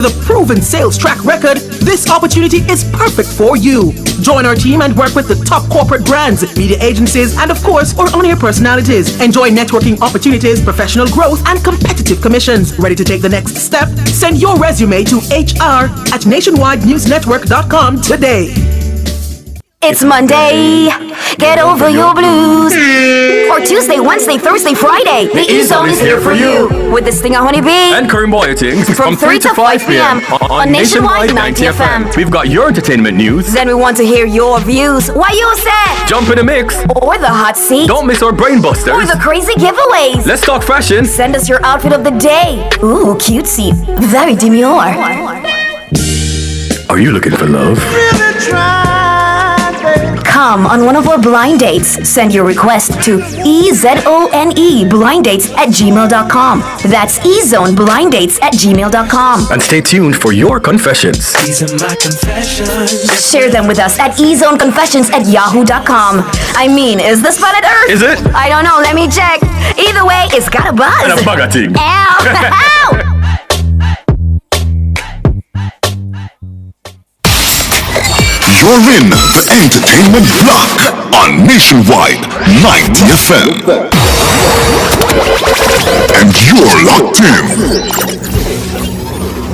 With a proven sales track record, this opportunity is perfect for you. Join our team and work with the top corporate brands, media agencies, and of course, our on-air personalities. Enjoy networking opportunities, professional growth, and competitive commissions. Ready to take the next step? Send your resume to hr@nationwidenewsnetwork.com today. It's Monday, get over your blues. Or Tuesday, Wednesday, Thursday, Friday. The E-Zone is here for you. With the Stinger Honeybee and Karim Boyatings from 3 to 5 p.m. on Nationwide 90 FM. We've got your entertainment news. Then we want to hear your views. Why you said? Jump in the mix. Or the hot seat. Don't miss our brain busters. Or the crazy giveaways. Let's talk fashion. Send us your outfit of the day. Ooh, cutesy. Very demure. Are you looking for love? Come on one of our blind dates. Send your request to ezone blinddates@gmail.com. That's ezonblinddates@gmail.com. And stay tuned for your confessions. These are my confessions. Share them with us at ezoneconfessions@yahoo.com. I mean, is this planet Earth? Is it? I don't know, let me check. Either way, it's got a buzz. And a bugger thing. Ow! Ow! You're in the entertainment block on Nationwide 90 FM. And you're locked in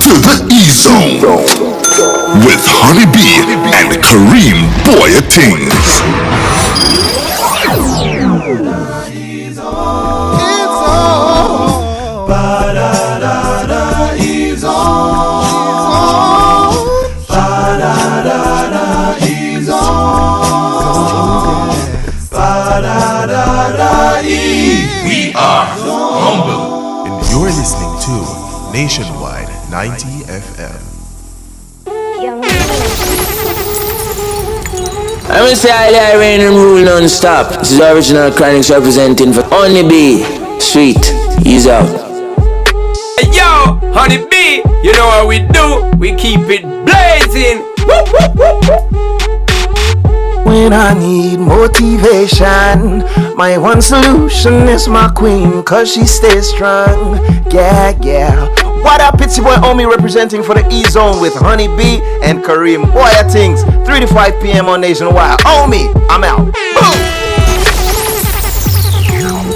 to the E-Zone with Honeybee and Karim Boyatings. We are humble. And you're listening to Nationwide 90 FM. I'm gonna say I rain and rule non-stop. This is original Chronics representing for Honeybee. Sweet, he's out. Hey yo, Honeybee, you know what we do? We keep it blazing. Woo, woo, woo, woo. When I need motivation, my one solution is my queen, cause she stays strong. Yeah, yeah. What up, it's your boy Omi representing for the E-Zone with Honeybee and Karim Boyatings, 3 to 5 p.m. on Nationwide. Omi, I'm out. Boom!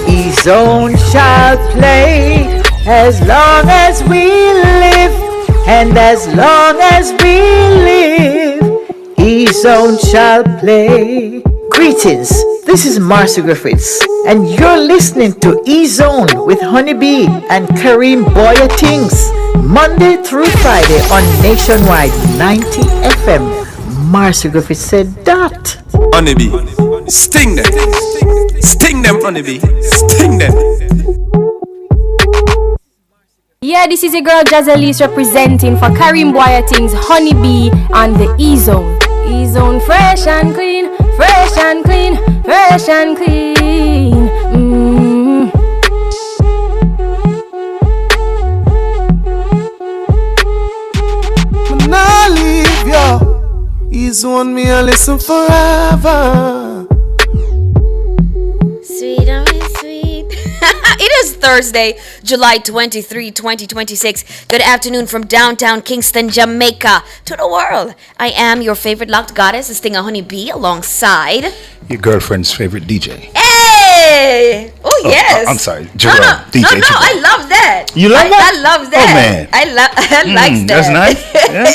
E-Zone shall play as long as we live, and as long as we live, E-Zone shall play. Greetings, this is Marcia Griffiths, and you're listening to E-Zone with Honeybee and Karim Boyatings, Monday through Friday on Nationwide 90 FM. Marcia Griffiths said that. Honeybee, sting them. Sting them, Honeybee. Sting them. Yeah, this is your girl Jazalise representing for Karim Boyatings, Honeybee, and the E-Zone. E-Zone fresh and clean, fresh and clean, fresh and clean. When I leave you, E-Zone me I listen forever. Sweet, oh sweet. It is Thursday, July 23, 2026. Good afternoon from downtown Kingston, Jamaica to the world. I am your favorite locked goddess, Stinger Honeybee, alongside your girlfriend's favorite DJ. Hey! Oh, yes. I'm sorry, Jerome. No, DJ no, Jerome. I love that. You love that? I love that. Oh, man. I like that. That's nice. Yeah.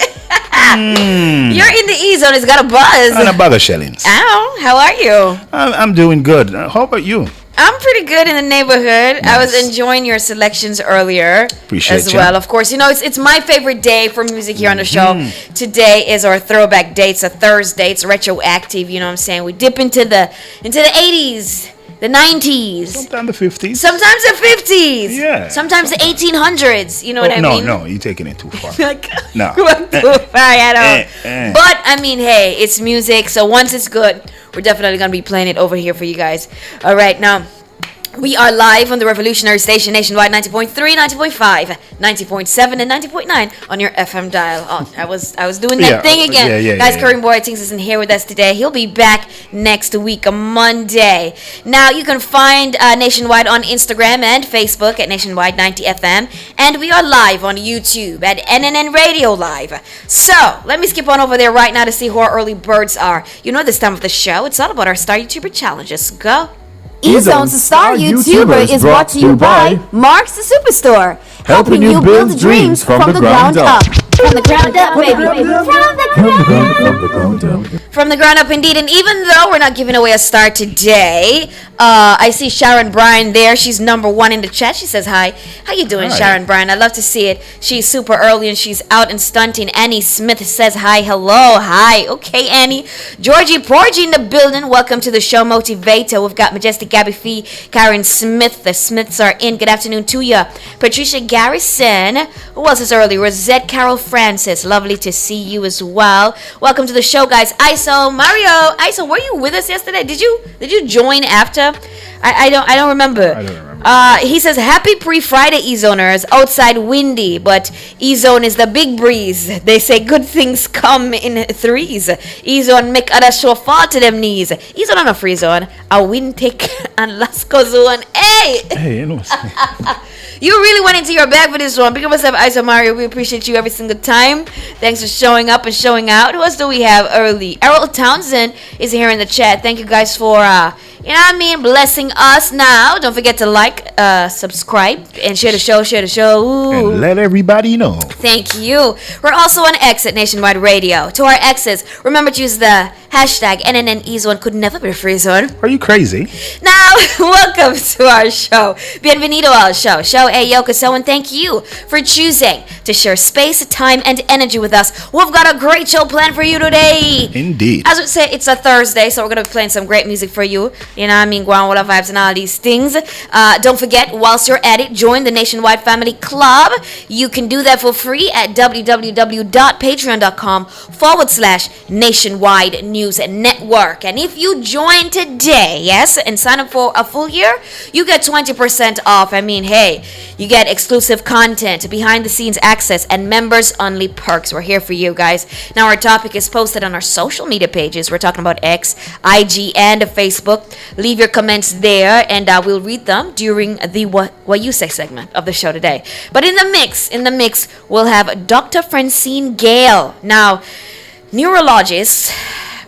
You're in the E-Zone. It's got a buzz. And a bag of shillings. Ow. How are you? I'm doing good. How about you? I'm pretty good in the neighborhood. Nice. I was enjoying your selections earlier. Appreciate as well. Of course, you know it's my favorite day for music here on the show. Today is our throwback day. It's a Thursday. It's retroactive. You know what I'm saying? We dip into the 80s, the 90s, sometimes the 50s, sometimes the 50s, yeah, sometimes the 1800s. You know what I mean? No, you're taking it too far. No, too far at all. But I mean, hey, it's music. So once it's good, we're definitely gonna be playing it over here for you guys. All right, now We are live on the revolutionary station nationwide 90.3, 90.5, 90.7, and 90.9 on your FM dial. Oh, I was doing that thing again. Guys, Kareem Boatings isn't here with us today. He'll be back next week, on Monday. Now, you can find Nationwide on Instagram and Facebook at Nationwide 90 FM. And we are live on YouTube at NNN Radio Live. So, let me skip on over there right now to see who our early birds are. You know this time of the show, it's all about our Star YouTuber challenges. Go. E-Zone's Star YouTuber is brought to you by Mark's the Superstore, helping you build dreams from the ground up. From the ground up, baby. From the ground up, indeed. And even though we're not giving away a star today, I see Sharon Bryan there. She's number one in the chat. She says hi. How you doing, Hi. Sharon Bryan? I love to see it. She's super early and she's out and stunting. Annie Smith says hi. Hello. Hi. Okay, Annie. Georgie Porgy in the building. Welcome to the show, Motivator. We've got Majestic Gabby Fee, Karen Smith. The Smiths are in. Good afternoon to you. Patricia Garrison. Who else is early? Rosette Carol Francis. Lovely to see you as well. Welcome to the show, guys. ISO Mario. ISO, were you with us yesterday? Did you join after? I don't remember. I don't remember. He says happy pre-Friday E-Zoners. Outside windy, but E-Zone is the big breeze. They say good things come in threes. E-Zone make other show fall to them knees. E-Zone on a free zone. A wind take and Lasco zone. Hey! Hey, you know. You really went into your bag for this one. Pick up yourself, Isa Mario. We appreciate you every single time. Thanks for showing up and showing out. Who else do we have early? Errol Townsend is here in the chat. Thank you guys for, blessing us. Now, don't forget to like, subscribe, and share the show, Ooh. And let everybody know. Thank you. We're also on X at Nationwide Radio. To our X's, remember to use the hashtag NNNEZone could never be a free zone. Are you crazy? Now, welcome to our show. Bienvenido al show. Show Ayoka. So, and thank you for choosing to share space, time, and energy with us. We've got a great show planned for you today. Indeed. As we say, it's a Thursday, so we're going to be playing some great music for you. You know what I mean? Guanwala vibes and all these things. Don't forget, whilst you're at it, join the Nationwide Family Club. You can do that for free at www.patreon.com/Nationwide News Network. And if you join today, yes, and sign up for a full year, you get 20% off. I mean, hey, you get exclusive content, behind the scenes access, and members only perks. We're here for you guys. Now, our topic is posted on our social media pages. We're talking about X, IG, and Facebook. Leave your comments there, and we'll read them during the what you say segment of the show today. But in the mix, we'll have Dr. Francine Gale. Now, neurologists,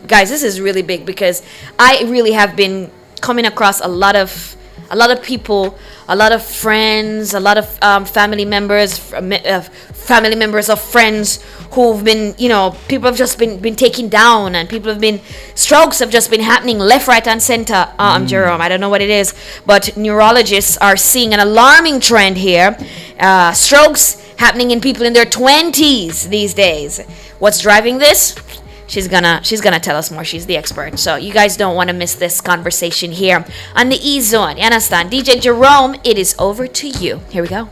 guys, this is really big because I really have been coming across a lot of people, a lot of friends, a lot of family members of friends who've been, people have just been taken down, and strokes have just been happening left, right, and center. I'm Jerome. I don't know what it is, but neurologists are seeing an alarming trend here. Strokes happening in people in their 20s these days. What's driving this? She's gonna tell us more. She's the expert. So you guys don't want to miss this conversation here on the E-Zone. You understand? DJ Jerome, it is over to you. Here we go.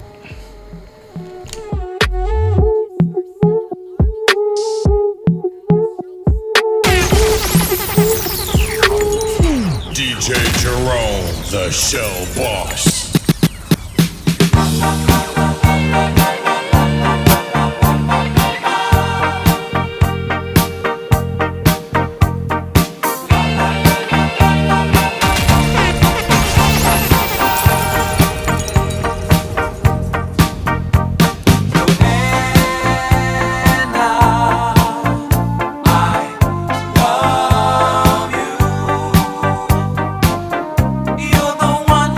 DJ Jerome, the show boss. You're the one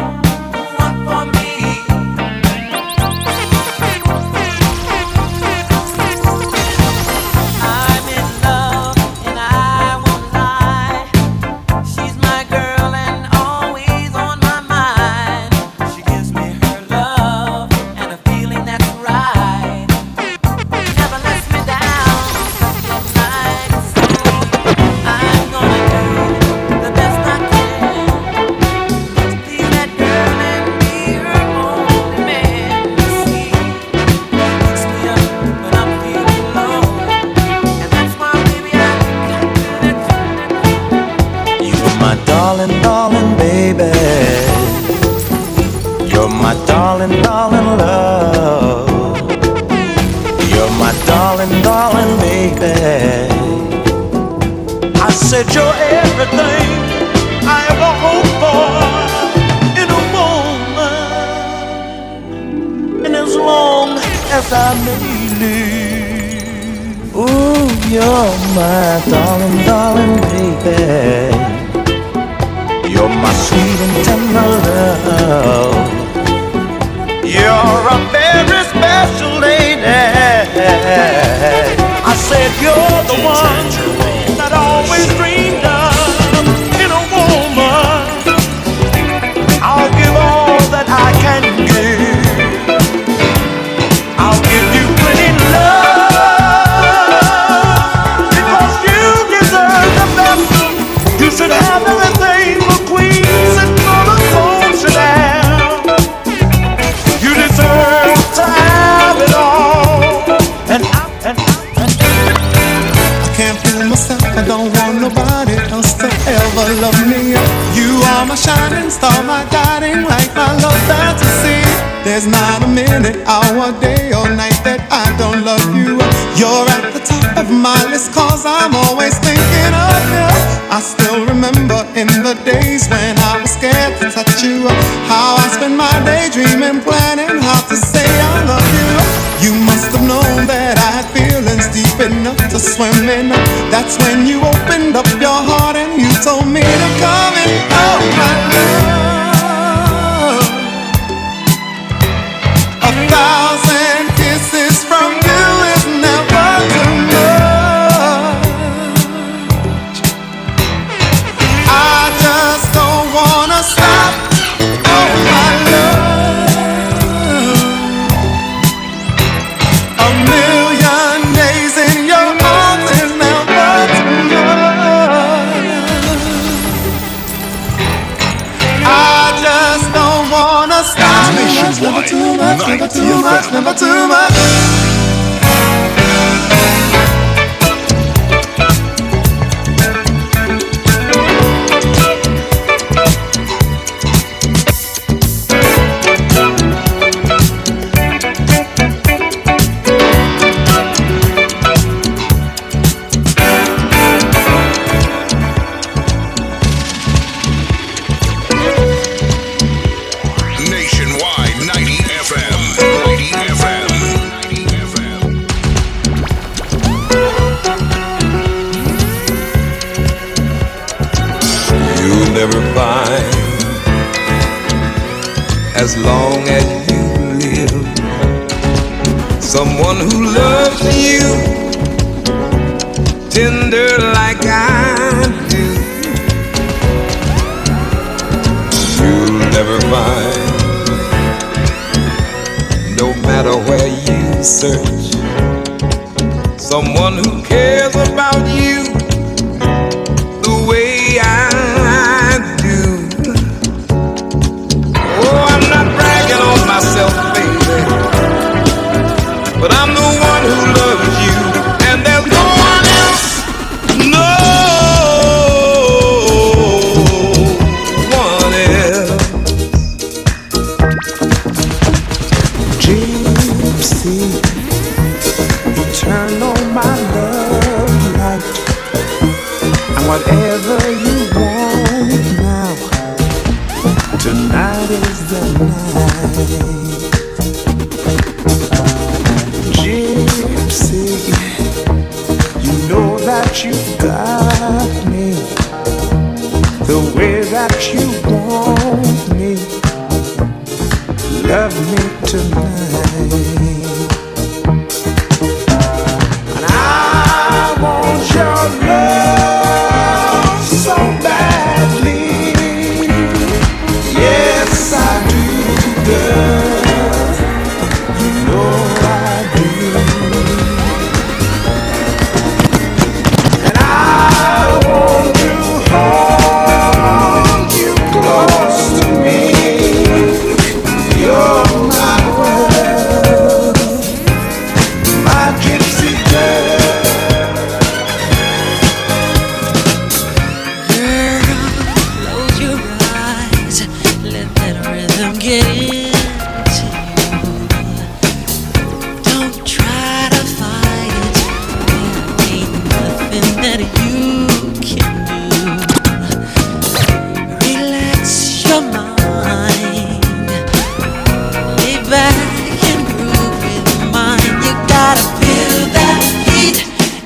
darling, darling baby. I said you're everything I ever hoped for in a woman, and as long as I may live, ooh, you're my darling, darling baby. You're my sweet and tender love. You're a very special lady. I said you're the one that I always dreamed of in a woman. I'll give all that I can give. I'll give you plenty love because you deserve the best. You should have everything a queen sitting on a throne should have. You deserve to have it all. And I can't fool myself. I don't want nobody else to ever love me. You are my shining star, my guiding light, my love fantasy. There's not a minute, hour, day or night that I don't love you. You're at the top of my list 'cause I'm always thinking of you. I still remember in the days when I was scared to touch you, how I spent my day dreaming, planning how to say I love you. You must have known that I had feelings deep enough to swim in. That's when you opened up your heart and you told me to come in. Oh my love, 1,000 kisses from you is never too much. I just don't wanna stop. Oh my love, a million days in your arms is never too much. I just don't wanna stop. Never too much, never too much, never too much. Nationwide 90 FM. 90 FM. 90 FM. You'll never find, as long as you live, someone who loves you tender like I do. You'll never find, no matter where you search, someone who cares about you the way I do. Oh, I'm not bragging on myself, baby, but I'm the one who loves you, and there's no one else, no one else. Gypsy, you turn on my love light, and whatever you want now, tonight is the night. Gypsy,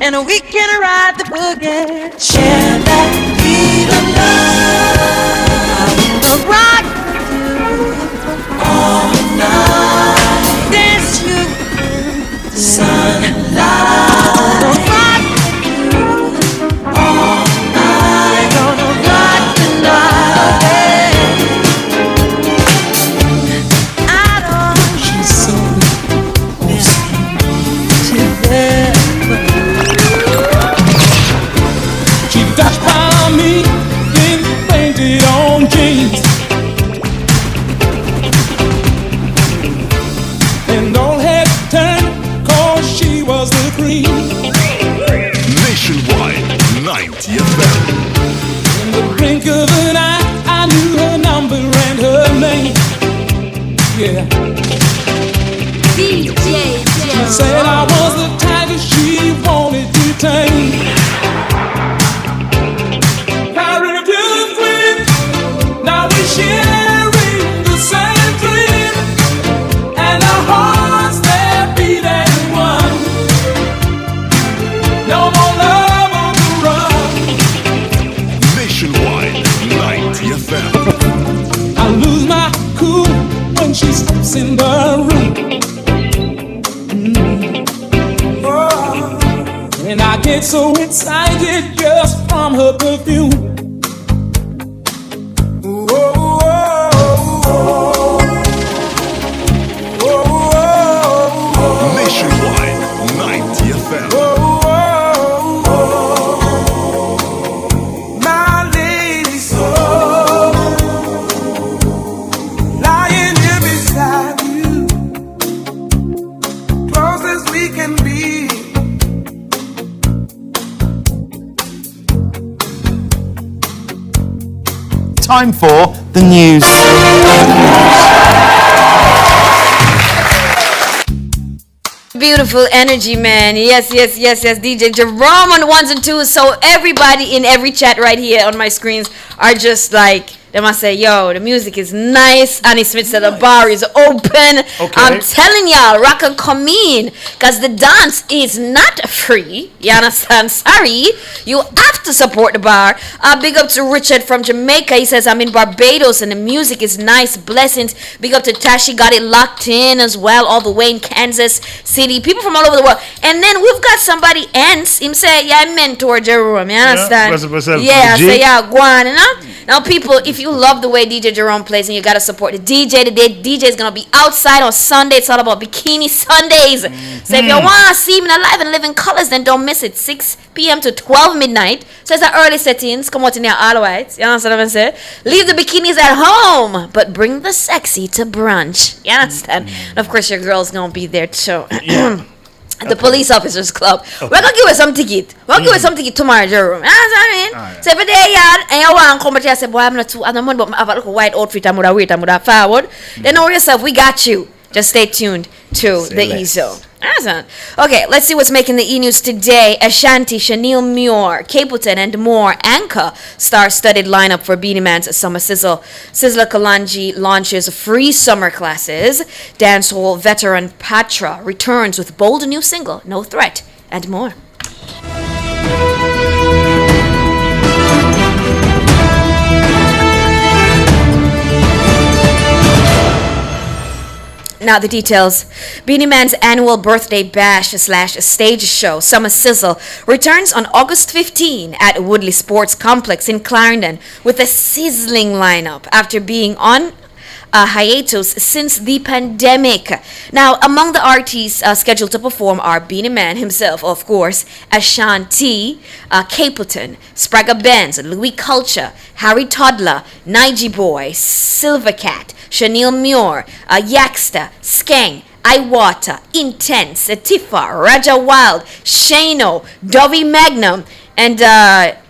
and we can ride the boogie. Share that beat of love. I wanna rock you all night. Dance you to sunlight. Nationwide 90 FM. In the blink of an eye, I knew her number and her name. Yeah. DJ. She said I was the tiger she wanted to tame. Married to the queen, now we're sharing the same dream, and our hearts they're beating one. No more love on the run. Nationwide 90 FM. I lose my cool when she steps in the room. Oh. And I get so excited just from her perfume. Nationwide 90 FM. Time for the news. Beautiful energy, man. Yes. DJ Jerome on the ones and twos. So everybody in every chat right here on my screens are just like, they must say, yo, the music is nice. Annie Smith said the bar is open. Okay. I'm telling y'all, rock and come in. Because the dance is not free. You understand? Sorry. You have to support the bar. Big up to Richard from Jamaica. He says, I'm in Barbados and the music is nice. Blessings. Big up to Tashi. Got it locked in as well. All the way in Kansas City. People from all over the world. And then we've got somebody else. Him say, yeah, I mentor Jerome. You understand? Yeah, say, yeah, go on. You know? Now, people, if you love the way DJ Jerome plays and you got to support the DJ, the DJ is going to be outside on Sunday. It's all about Bikini Sundays. So if you want to see him alive and live in colors, then don't miss it. 6 p.m. to 12 midnight. So it's the early settings. Come out in there all white. You understand what I'm saying? Leave the bikinis at home, but bring the sexy to brunch. You understand? And of course, your girl's going to be there too. The police officers club. Okay. We're gonna give her some ticket. We're gonna give her some ticket tomorrow, Jerome. You know what I mean? Right. So if you're there and you want to come and say, boy, I'm not too, I don't want, but I have a little white outfit, I'm gonna wait, I'm gonna forward. Then know yourself, we got you. Just stay tuned to the E-Zone. Awesome. Okay, let's see what's making the E-News today. Ashanti, Chanel Muir, Capleton, and more. Anchor star-studded lineup for Beanie Man's Summer Sizzle. Sizzla Kalonji launches free summer classes. Dancehall veteran Patra returns with bold new single, No Threat, and more. Now the details. Beanie Man's annual birthday bash / stage show, Summer Sizzle, returns on August 15 at Woodley Sports Complex in Clarendon with a sizzling lineup after being on a hiatus since the pandemic. Now, among the artists scheduled to perform are Beanie Man himself, of course, Ashanti, Capleton, Spragga Benz, Louis Culture, Harry Toddler, Nige Boy, Silvercat, Chanel Muir, Yaxter, Skeng, Iwata, Intense, Tifa, Raja Wild, Shano, Dovey Magnum, and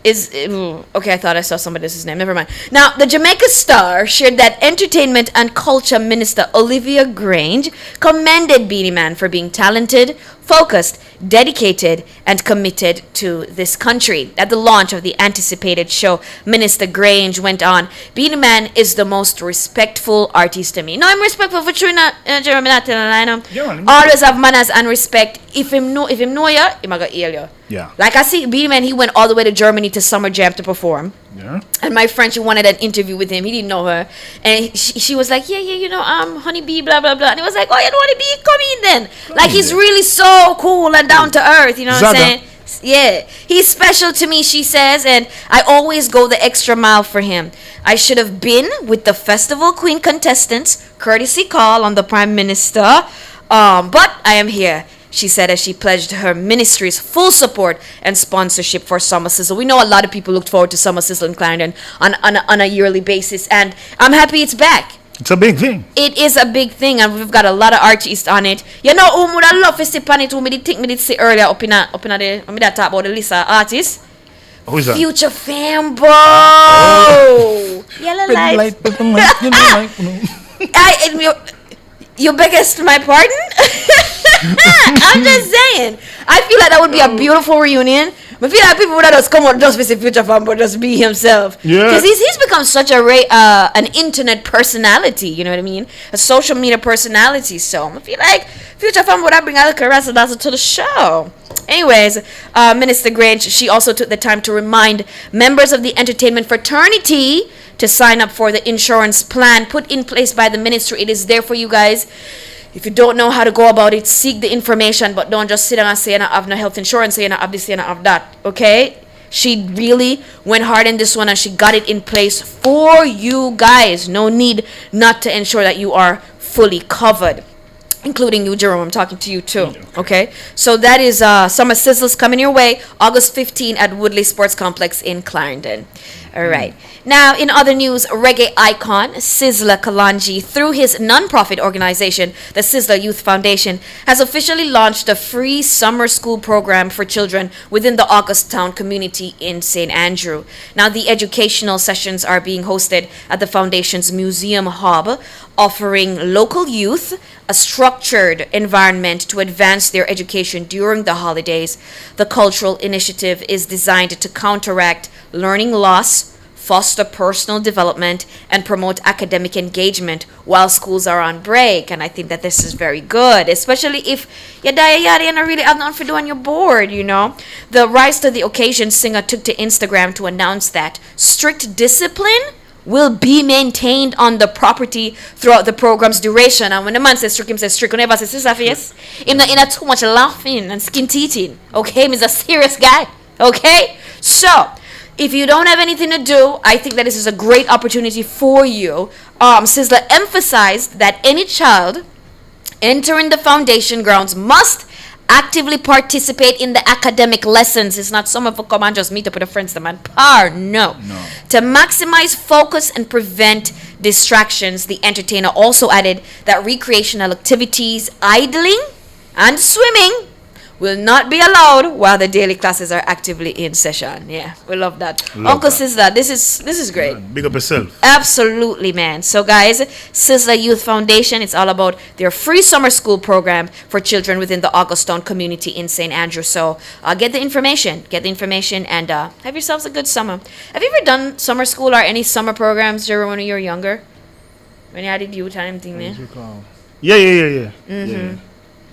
Okay, I thought I saw somebody else's name. Never mind. Now, the Jamaica Star shared that Entertainment and Culture Minister Olivia Grange commended Beanie Man for being talented, focused, dedicated, and committed to this country. At the launch of the anticipated show, Minister Grange went on, Beanie Man is the most respectful artist to me. No, I'm respectful for true, Jeremy, not telling I know. Always have manners and respect. If him know you, he might go heal you. Yeah. Like I see Beanie Man, he went all the way to Germany to Summer Jam to perform. Yeah. And my friend, she wanted an interview with him. He didn't know her. And she was like, yeah, you know, Honeybee, blah, blah, blah. And he was like, oh, you know Honeybee? Come in then. Like, he's really so cool and down to earth, you know what I'm saying? Yeah. He's special to me, she says, and I always go the extra mile for him. I should have been with the Festival Queen contestants, courtesy call on the Prime Minister, but I am here, she said as she pledged her ministry's full support and sponsorship for Summer Sizzle. We know a lot of people looked forward to Summer Sizzle in Clarendon on a yearly basis, and I'm happy it's back. It's a big thing. It is a big thing, and we've got a lot of artists on it. You know who would I love to sit on it, who me did think me did see earlier up in the, when me that talk about the list of artists. Who is that? Future Fambo. Oh. Yellow light. You biggest my pardon? I'm just saying. I feel like that would be a beautiful reunion. I feel like people would not just come out just visit Future Fan, but just be himself. Yeah. Because he's become such an internet personality, you know what I mean? A social media personality. So I feel like Future Fan would bring Alka Razzle to the show. Anyways, Minister Grange, she also took the time to remind members of the entertainment fraternity to sign up for the insurance plan put in place by the ministry. It is there for you guys. If you don't know how to go about it, seek the information, but don't just sit down and say, I have no health insurance, say, I have this, I have that, okay? She really went hard in this one, and she got it in place for you guys. No need not to ensure that you are fully covered, including you, Jerome. I'm talking to you too, okay? So that is Summer Sizzles coming your way, August 15 at Woodley Sports Complex in Clarendon. All right. Now, in other news, reggae icon Sizzla Kalonji, through his non-profit organization, the Sizzla Youth Foundation, has officially launched a free summer school program for children within the Augustown community in St. Andrew. Now, the educational sessions are being hosted at the foundation's museum hub, offering local youth a structured environment to advance their education during the holidays. The cultural initiative is designed to counteract learning loss, foster personal development, and promote academic engagement while schools are on break. And I think that this is very good, especially if you don't really have nothing to do on your board, you know. The Rise to the Occasion singer took to Instagram to announce that strict discipline will be maintained on the property throughout the program's duration. And when the man says strict, him says strict. Whenever says sister face, him not in a too much laughing and skin teething. Okay, he's a serious guy. Okay, so if you don't have anything to do, I think that this is a great opportunity for you. Sizzla emphasized that any child entering the foundation grounds must actively participate in the academic lessons. It's not someone for come and just meet up with the friends, man. No. To maximize focus and prevent distractions, the entertainer also added that recreational activities, idling, and swimming will not be allowed while the daily classes are actively in session. Yeah, we love that. Uncle Sizzla, this is great. Big up yourself. Absolutely, man. So guys, Sizzla Youth Foundation, it's all about their free summer school program for children within the Augustown community in St. Andrew. So get the information, and have yourselves a good summer. Have you ever done summer school or any summer programs during when you were younger? When you had a youth time thing there? Yeah. Mm-hmm.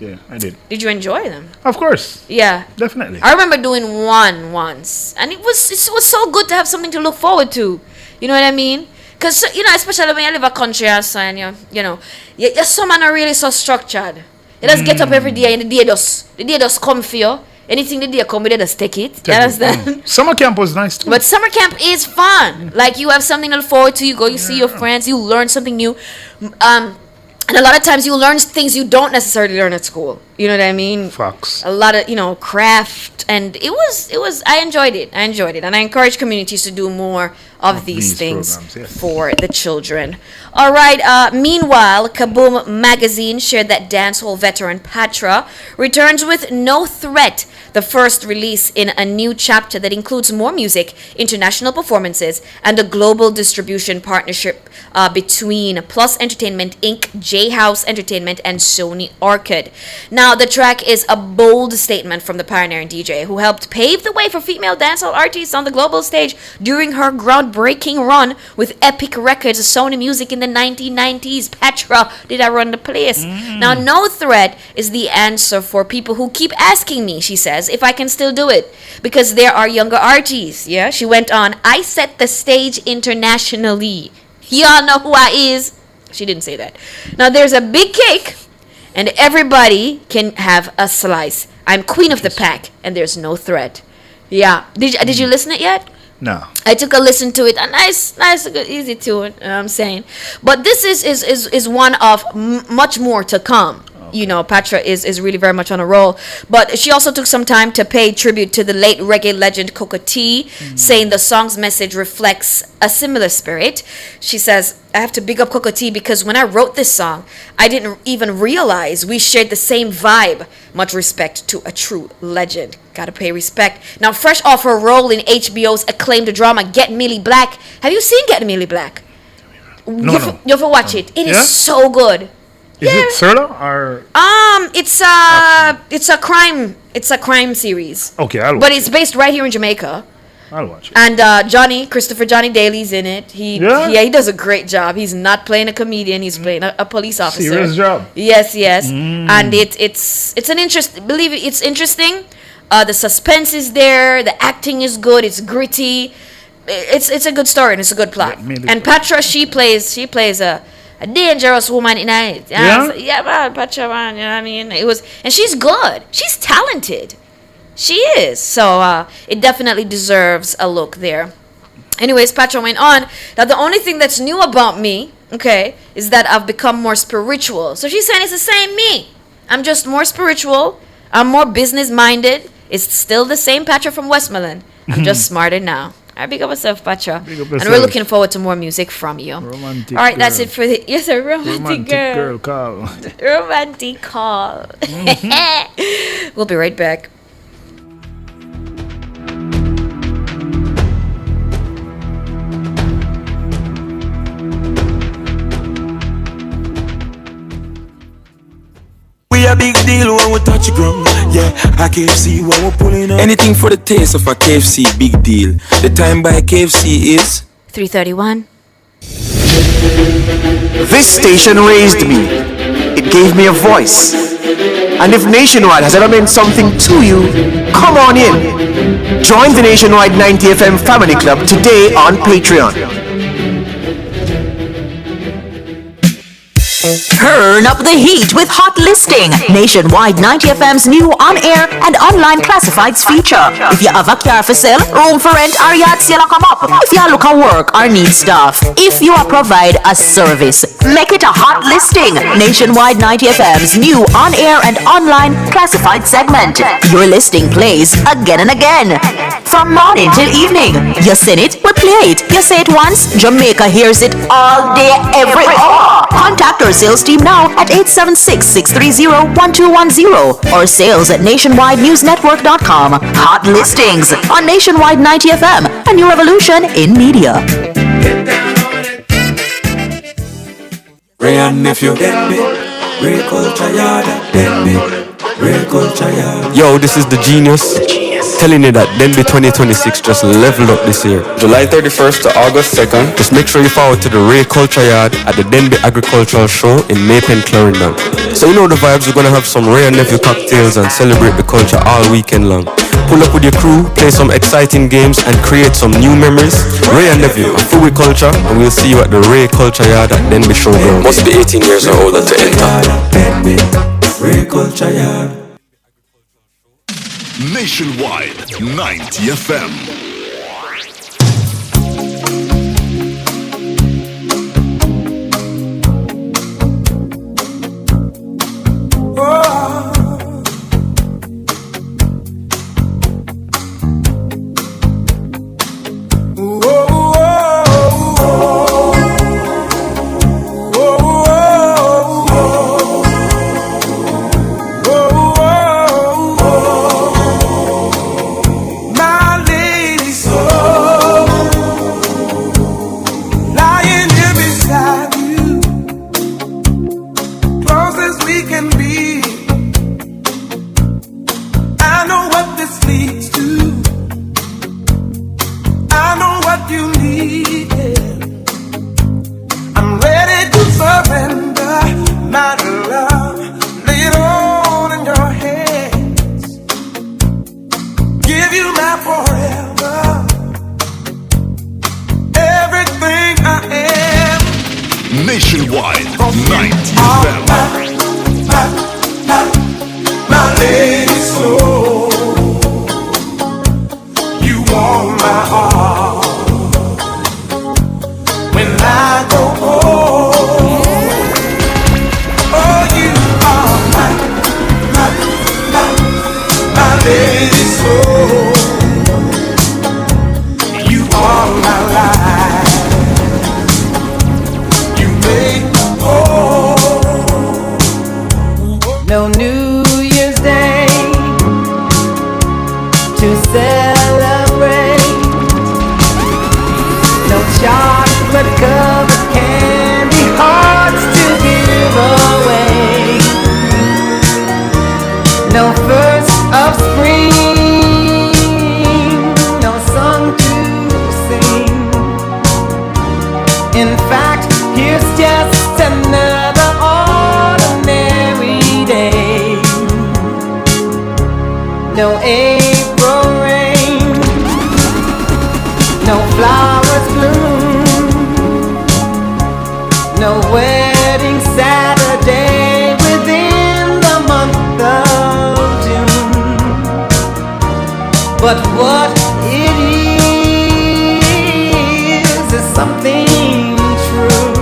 Yeah, I did. Did you enjoy them? Of course. Yeah. Definitely. I remember doing one once, and it was so good to have something to look forward to. You know what I mean? Because, you know, especially when you live a country and your summer are really so structured. You just get up every day, and the day just come for you. Anything the day come with, just take it. You understand? Summer camp was nice too. But summer camp is fun. Like, you have something to look forward to. You go, you see your friends, you learn something new. And a lot of times you learn things you don't necessarily learn at school. You know what I mean? Facts. A lot of, craft. And it was, I enjoyed it. And I encourage communities to do more of these things programs, yes. for the children. All right. Meanwhile, Kaboom magazine shared that dancehall veteran Patra returns with No Threat, the first release in a new chapter that includes more music, international performances, and a global distribution partnership between Plus Entertainment Inc., J House Entertainment, and Sony Orchid. Now, the track is a bold statement from the pioneering DJ who helped pave the way for female dancehall artists on the global stage during her groundbreaking run with Epic Records, Sony Music in the 1990s. Patra, did I run the place? Now, No Threat is the answer for people who keep asking me, she says, if I can still do it because there are younger artists. Yeah, she went on, I set the stage internationally. Y'all know who I is. She didn't say that. Now, there's a big cake and everybody can have a slice. I'm queen of the pack and there's no threat. Yeah. Did you listen it yet? No. I took a listen to it. A nice, good, easy tune. I'm saying, but this is one of much more to come. You know, Patra is really very much on a roll. But she also took some time to pay tribute to the late reggae legend Cocoa T, saying the song's message reflects a similar spirit. She says, I have to big up Cocoa T because when I wrote this song, I didn't even realize we shared the same vibe. Much respect to a true legend. Gotta pay respect. Now, fresh off her role in HBO's acclaimed drama Get Millie Black. Have you seen Get Millie Black? No. You have to watch it. It is so good. Is it Serla or? It's a crime series. Okay, I'll watch But it's based right here in Jamaica. I'll watch it. And Christopher Johnny Daly's in it. He does a great job. He's not playing a comedian. He's playing a police officer. Serious job. Yes. And it's an interest. Believe it, it's interesting. The suspense is there. The acting is good. It's gritty. It's a good story and it's a good plot. And Patra, she plays a dangerous woman in it. Yeah, man, Patra, man. You know what I mean? And she's good. She's talented. She is. So it definitely deserves a look there. Anyways, Patra went on. Now, the only thing that's new about me, okay, is that I've become more spiritual. So she's saying it's the same me. I'm just more spiritual. I'm more business-minded. It's still the same Patra from Westmoreland. I'm just smarter now. All right, big up yourself, Patra. And we're looking forward to more music from you. Romantic all right, girl. That's it for the... Yes, a romantic girl. Call. Romantic call. We'll be right back. We a big deal when we touch the ground. Yeah, I KFC when we pulling up. Anything for the taste of a KFC, big deal. The time by KFC is 3:31. This station raised me. It gave me a voice. And if Nationwide has ever meant something to you, come on in. Join the Nationwide 90 FM Family Club today on Patreon. Turn up the heat with Hot Listing, Nationwide 90 FM's new on-air and online classifieds feature. If you have a car for sale, room for rent, or yard sale come up. If you look at work or need stuff. If you provide a service, make it a Hot Listing, Nationwide 90 FM's new on-air and online classified segment. Your listing plays again and again. From morning till evening. You sing it, we play it. You say it once, Jamaica hears it all day, every hour. Contact our sales team now at 876-630-1210 or sales at nationwidenewsnetwork.com. Hot Listings on Nationwide 90 FM, a new revolution in media. Ray and nephew, Ray culture yard, Ray culture yard. Yo, this is the Genius. Telling you that Denby 2026 just leveled up this year. July 31st to August 2nd. Just make sure you forward to the Ray Culture Yard at the Denby Agricultural Show in Maypen, Clarendon. So you know the vibes, we're gonna have some Ray and Nephew cocktails and celebrate the culture all weekend long. Pull up with your crew, play some exciting games and create some new memories. Ray and Nephew, a food with culture, and we'll see you at the Ray Culture Yard at Denby Showground. Must be 18 years or older to enter. Denby, Ray culture yard. Nationwide 90 FM. give you my forever, everything I am. Nationwide, 90 FM. My lady soul, you warm my heart when I go home. Oh, you are my lady soul. You are my life. You make me whole. No New Year's Day to celebrate. No chocolate covered candy hearts to give away. No first of spring, no song to sing. In fact, here's just another ordinary day. No April rain, no flowers bloom, no wedding Saturday within the month of June. But what it is something true,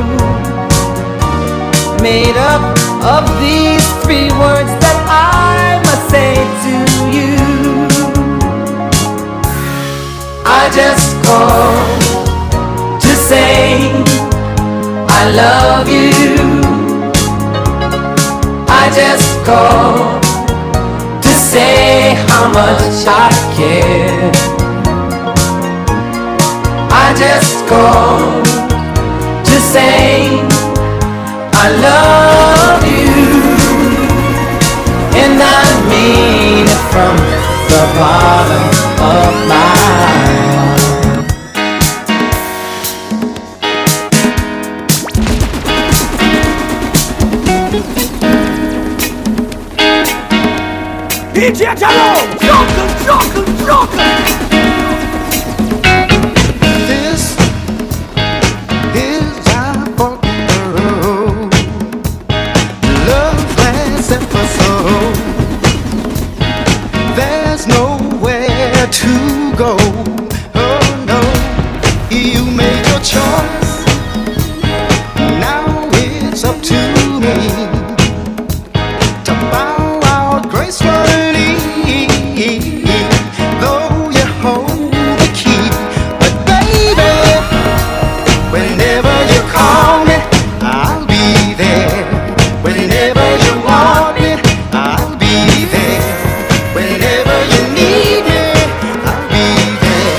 made up of these three words that I must say to you. I just called to say I love you. I just called to say how much I care. I just called to say I love you, and I mean it from the bottom of my heart. DJ Jello, joker. This is our road. Love lasts ever so. There's nowhere to go. Oh no, you made your choice. Now it's up to me to bow out gracefully. Though you hold the key, but baby, whenever you call me, I'll be there. Whenever you want me, I'll be there. Whenever you need me, I'll be there.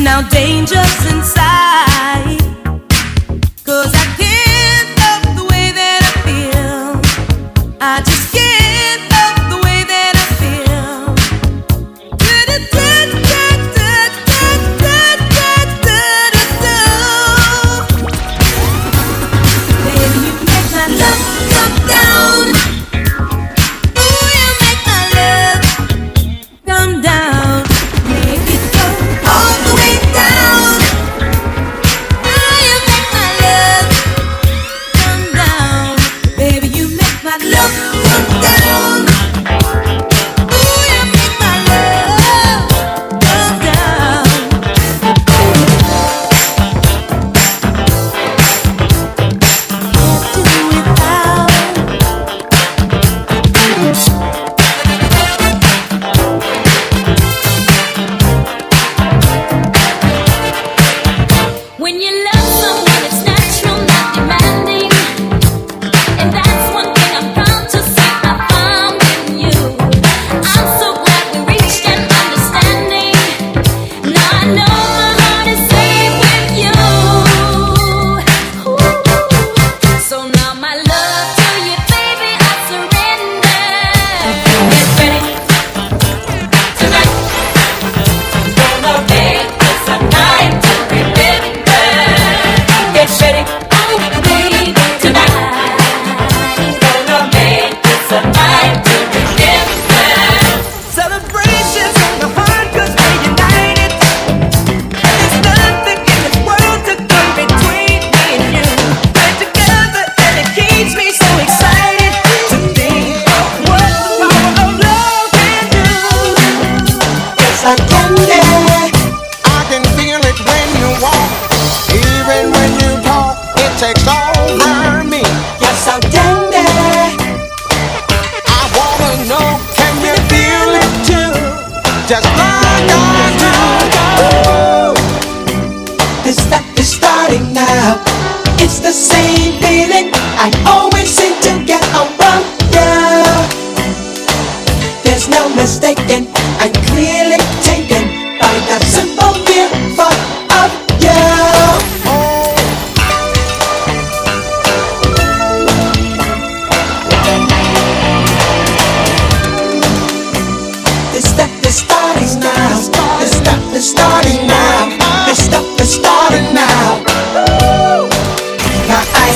Now danger's inside, 'cause I can't love the way that I feel. I just can't love the way that I feel. Baby, you make my love come down. Ooh, you make my love come down. Make it go all the way down. Ooh, you make my love come down. Baby, you make my love come down. Ooh, you make my love come down. Can't do without. When you love someone, it's natural, not demanding. And that's one thing I'm proud to say I found in you. I'm so glad we reached an understanding. Now I know my heart is safe with you. Ooh. So now my love to you, baby, I surrender. Get ready tonight. Gonna make this a night to remember. Get ready, oh baby, tonight. Gonna make this a night to remember. Celebrations on the heart 'cause we're united. There's nothing in this world to come between me and you. We're together and it keeps me so excited to think of what the power of love can do. Yes, I can, yeah. I can feel it when you walk, even when you talk. It takes over me. Yes, I'm tender. I wanna know, can you feel it too? Just like I do. Ooh. This stuff is starting now. It's the same feeling I always seem to get around you. There's no mistaking, I'm clearly taken by the simple mere thought of you. This stuff is starting now. This stuff is starting now. This stuff is starting now. My eyes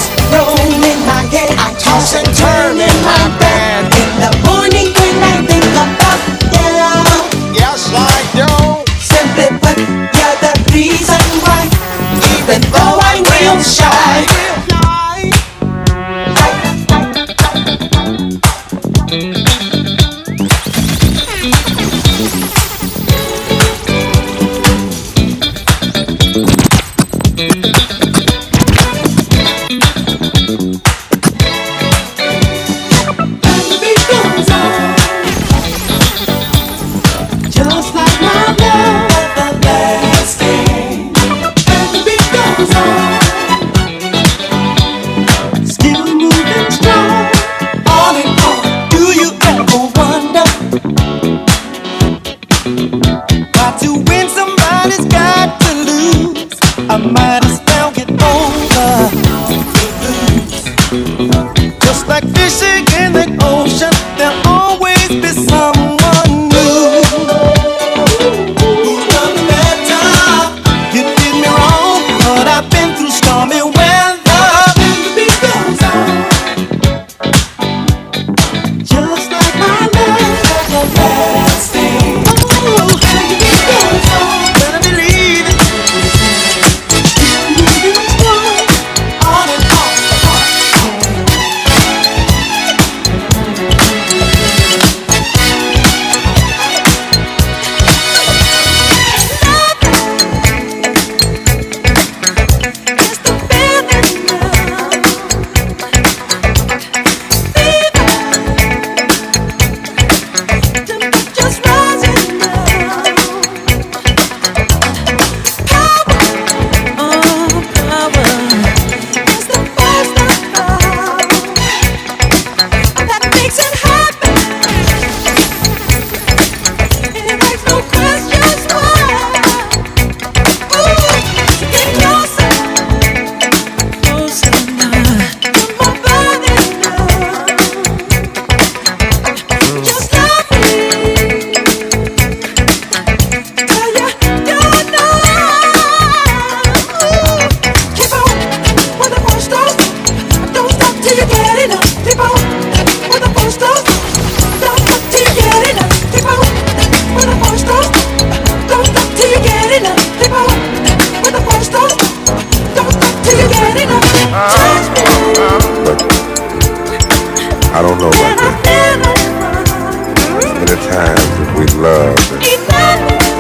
we loved and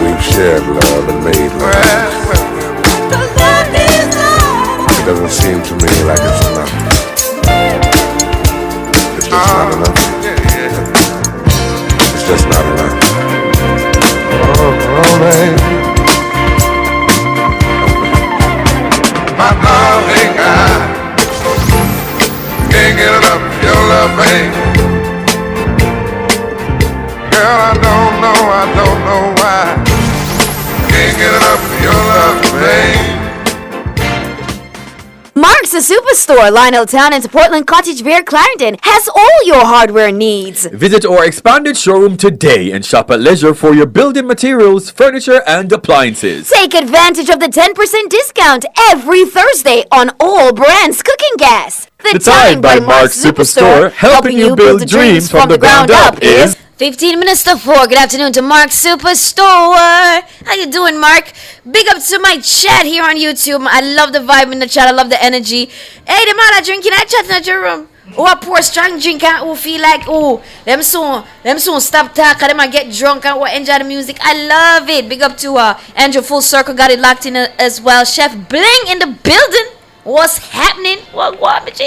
we've shared love and made love. It doesn't seem to me like it's enough. It's just not enough. It's just not enough. Oh, baby. My darling, I can't get enough of your love, babe. Girl, I don't know why. Can't get enough of your love, babe. Mark's the Superstore, Lionel Town and Portland Cottage Bear Clarendon has all your hardware needs. Visit our expanded showroom today and shop at leisure for your building materials, furniture, and appliances. Take advantage of the 10% discount every Thursday on all brands cooking gas. The Time by Mark's Superstore, helping you build dreams from the ground up, is 15 minutes to 4. Good afternoon to Mark Superstore. How you doing, Mark? Big up to my chat here on YouTube. I love the vibe in the chat. I love the energy. Hey, the man are drinking. I chat in your room. Oh, I pour strong drink and who feel like, oh, them soon stop talking. Them might get drunk and enjoy the music. I love it. Big up to Andrew Full Circle. Got it locked in as well. Chef Bling in the building. What's happening? What,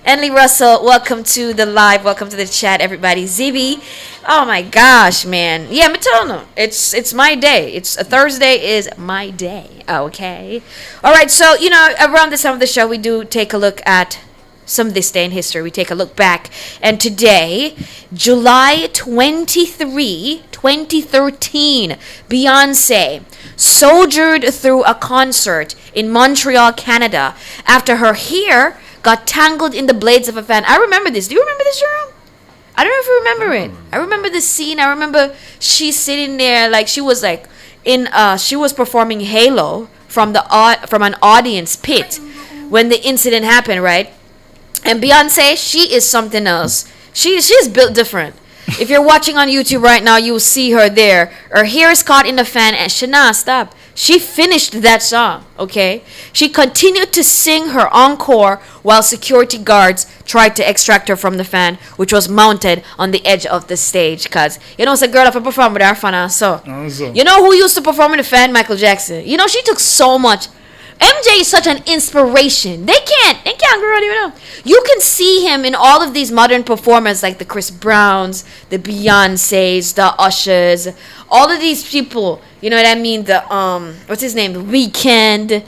Emily Russell, welcome to the live. Welcome to the chat, everybody. ZB, oh my gosh, man. Yeah, I'm telling them, it's my day. It's a Thursday is my day. Okay. All right. So around this time of the show, we do take a look at some of this day in history. We take a look back, and today, July 23, 2013, Beyonce soldiered through a concert in Montreal, Canada, after her hair got tangled in the blades of a fan. I remember this. Do you remember this, Jerome? I don't know if you remember it. I remember the scene. I remember she sitting there like she was performing Halo from an audience pit when the incident happened, right? And Beyonce, she is something else. She's built different. If you're watching on YouTube right now, you will see her there. Her hair is caught in the fan, and stop. She finished that song, okay? She continued to sing her encore while security guards tried to extract her from the fan, which was mounted on the edge of the stage. Because, it's a girl that performed with her fan. So, you know who used to perform in the fan? Michael Jackson. She took so much. MJ is such an inspiration. They can't grow. You can see him in all of these modern performers like the Chris Browns, the Beyoncés, the Ushers, all of these people. You know what I mean? The what's his name? The Weeknd.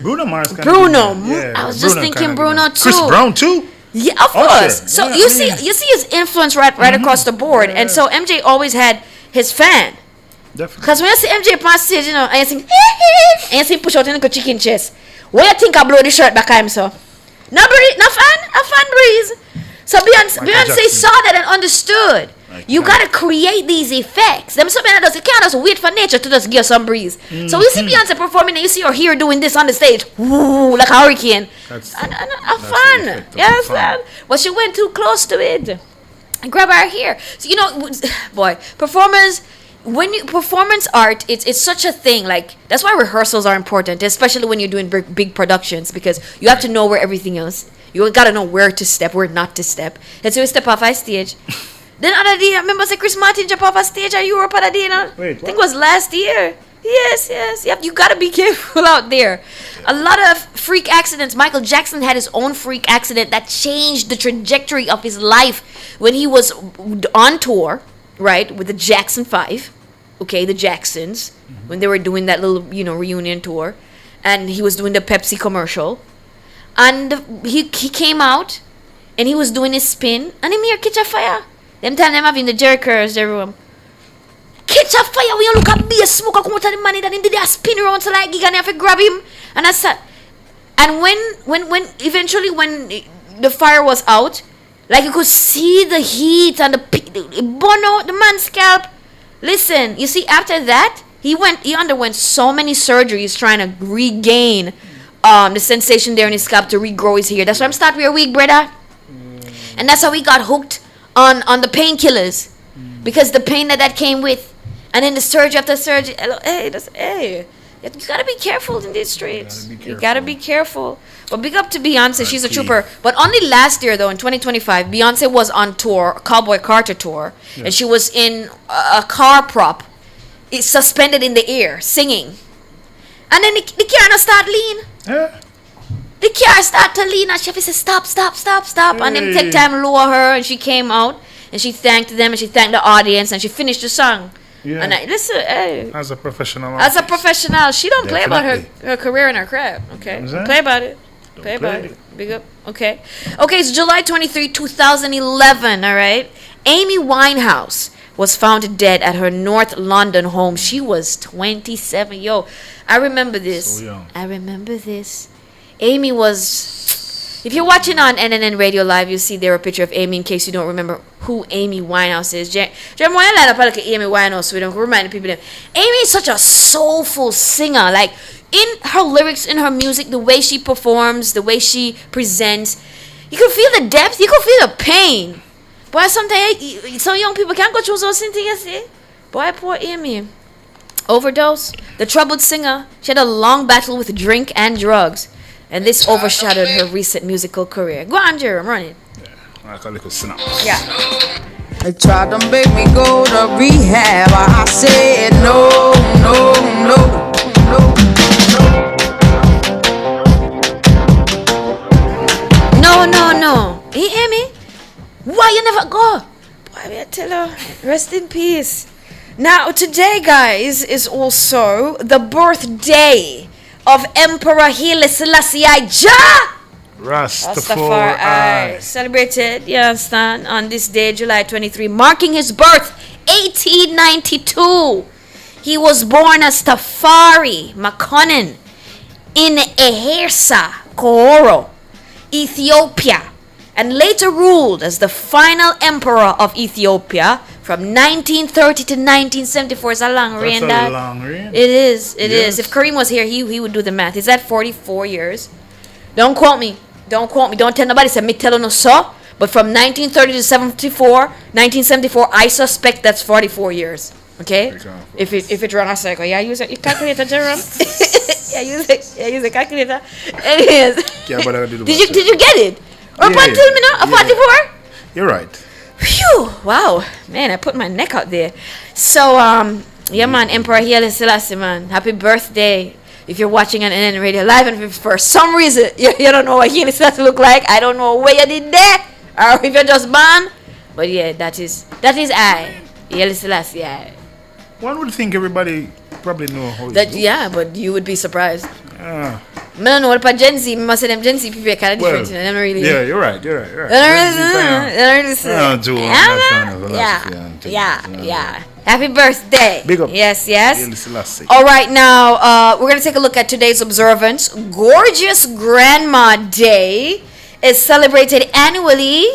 Bruno Mars. I was just thinking Bruno too. Chris Brown too. Yeah, of course. So you see his influence right across the board, and so MJ always had his fan. Because when you see MJ on stage, and you sing, and you see him push out in the chicken chest, what you think I blow the shirt back at him, so? No fan breeze. So Beyonce saw that and understood. You gotta create these effects. Them something that you can't just wait for nature to just give some breeze. So you see Beyonce performing and you see her here doing this on the stage, woo, like a hurricane. That's fun. Yes, man. But she went too close to it and grab her hair. So boy, performance art, it's such a thing. Like that's why rehearsals are important, especially when you're doing big productions, because you have to know where everything else. You gotta know where to step, where not to step. Let's say we step off a stage. Then other day, I remember Chris Martin jump off a stage at Europe other day. I think it was last year. Yes. You gotta be careful out there. A lot of freak accidents. Michael Jackson had his own freak accident that changed the trajectory of his life when he was on tour, right, with the Jackson 5. Okay, the Jacksons, when they were doing that little, reunion tour, and he was doing the Pepsi commercial, and he came out, and he was doing his spin, and him here catch a fire. Them time them having the Jerry curls, everyone. Catch a fire when you look at be a smoker come out of the money that he did a spin around so like you can have to grab him, and that's that. And when eventually when the fire was out, like you could see the heat and the burn out the man's scalp. Listen, you see, after that, he underwent so many surgeries trying to regain the sensation there in his scalp to regrow his hair. That's why I'm starting your week, brother. And that's how he got hooked on the painkillers, because the pain that came with, and then the surgery after surgery. You gotta be careful in these streets. You gotta be careful. But big up to Beyonce, she's a trooper. But only last year, though, in 2025, Beyonce was on tour, a Cowboy Carter tour, and she was in a car prop, it's suspended in the air, singing. And then the car no start lean. The car start to lean, and she said, stop. And then take time lower her, and she came out, and she thanked them, and she thanked the audience, and she finished the song. Yeah. And listen, hey. As a professional. She don't play about her career and her craft. Okay, play about it. Play about it. Big up. Okay. It's July 23, 2011. All right. Amy Winehouse was found dead at her North London home. She was 27. Yo, I remember this. So young. I remember this. Amy was. If you're watching on NNN Radio Live, you'll see there a picture of Amy in case you don't remember who Amy Winehouse is. Amy Winehouse, we don't remind the people. Amy is such a soulful singer. Like, in her lyrics, in her music, the way she performs, the way she presents, you can feel the depth, you can feel the pain. Boy, sometimes some young people can't go through those things, you see. Boy, poor Amy. Overdose. The troubled singer, she had a long battle with drink and drugs. And this overshadowed her recent musical career. Go on, Jerome, run it. Like a little snap. Yeah. They tried to make me go to rehab. I said no. No. You hear me? Why you never go? Boy, I tell her, rest in peace. Now, today, guys, is also the birthday of Emperor Haile Selassie Jah. Rastafari. Celebrated, you understand, on this day, July 23, marking his birth, 1892. He was born as Tafari Makonnen in Ehersa, Kohoro, Ethiopia, and later ruled as the final emperor of Ethiopia from 1930 to 1974. It's a long reign. That's a long reign. It is. If Kareem was here, he would do the math. He's at 44 years. Don't quote me. Don't tell nobody. Say me tell no so. But from 1930 to 1974, I suspect that's 44 years. Okay. If it's wrong, I say, oh, yeah, use a calculator, Jerome. use a calculator. It is. Did you get it? Or tell me now, 44? You're right. Phew! Wow, man, I put my neck out there. So, yeah, man, Emperor Haile Selassie, man, happy birthday. If you're watching on NN Radio Live, and if for some reason you don't know what Haile Selassie look like, I don't know where you did that, or if you're just born, but yeah, that is I, Haile Selassie. I. One would think everybody probably know how that. Yeah, but you would be surprised. I don't know what about Gen Z. Most of them Gen Z people are kind of different. You know, they're not really. Yeah, you're right. Yeah. Happy birthday. Big up. Yes. All right, now we're gonna take a look at today's observance. Gorgeous Grandma Day is celebrated annually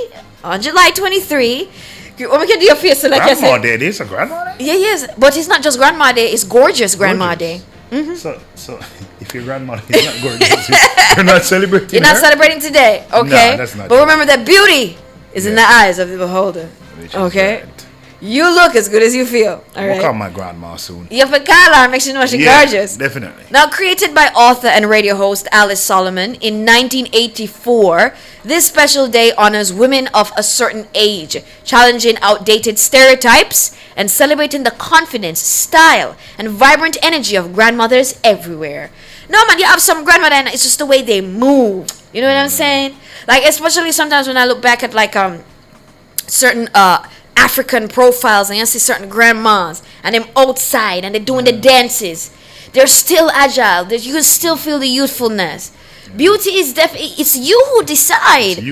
on July 23. What we can do your face like Grandma Day. This is a Grandma Day. Yeah, yes, but it's not just Grandma Day. It's Gorgeous Grandma Day. Mm-hmm. So if your grandmother is not gorgeous, you're not celebrating. You're not celebrating today, okay? No, that's not. But remember that beauty is in the eyes of the beholder. Okay, you look as good as you feel. All right. We'll call my grandma soon. You have to call her, make sure you know she's gorgeous. Definitely. Now, created by author and radio host Alice Solomon in 1984, this special day honors women of a certain age, challenging outdated stereotypes and celebrating the confidence, style, and vibrant energy of grandmothers everywhere. No, man, you have some grandmother and it's just the way they move. You know what I'm saying? Like, especially sometimes when I look back at like certain African profiles and you see certain grandmas and them outside and they're doing the dances. They're still agile. You can still feel the youthfulness. Beauty is it's you who decide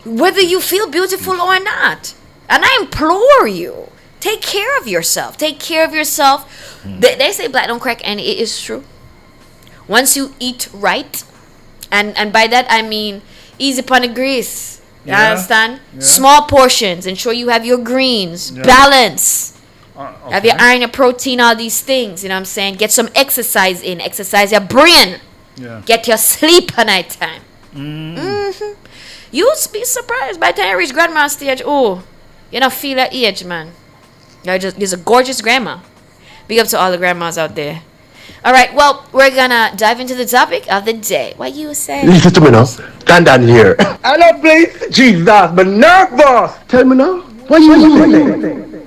whether you feel beautiful or not. And I implore you, take care of yourself. Take care of yourself. They say black don't crack, and it is true. Once you eat right, and by that I mean easy upon the grease. You understand? Yeah. Small portions. Ensure you have your greens. Yeah. Balance. Okay. Have your iron, your protein, all these things. You know what I'm saying? Get some exercise in. Exercise your brain. Yeah. Get your sleep at night time. Mm-hmm. You'll be surprised by the time you reach grandma stage. Oh, you don't feel that age, man. You're a gorgeous grandma. Big up to all the grandmas out there. All right, well, we're gonna dive into the topic of the day. What you say? Listen to me now. Stand down here. Hello, please. Jesus, but nervous. Tell me now. What you say?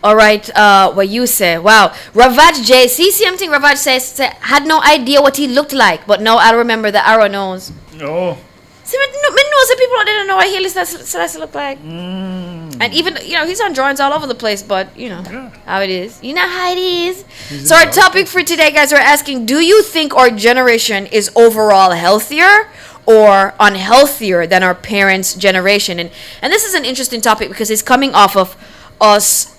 All right, what you say? Wow, Ravaj J. See, same thing. Ravaj says had no idea what he looked like, but now I remember the arrow nose. Oh. See, me knows the people didn't know what he look like. And even, he's on drawings all over the place, but, how it is. You know how it is. So our topic for today, guys, we're asking, do you think our generation is overall healthier or unhealthier than our parents' generation? And this is an interesting topic because it's coming off of us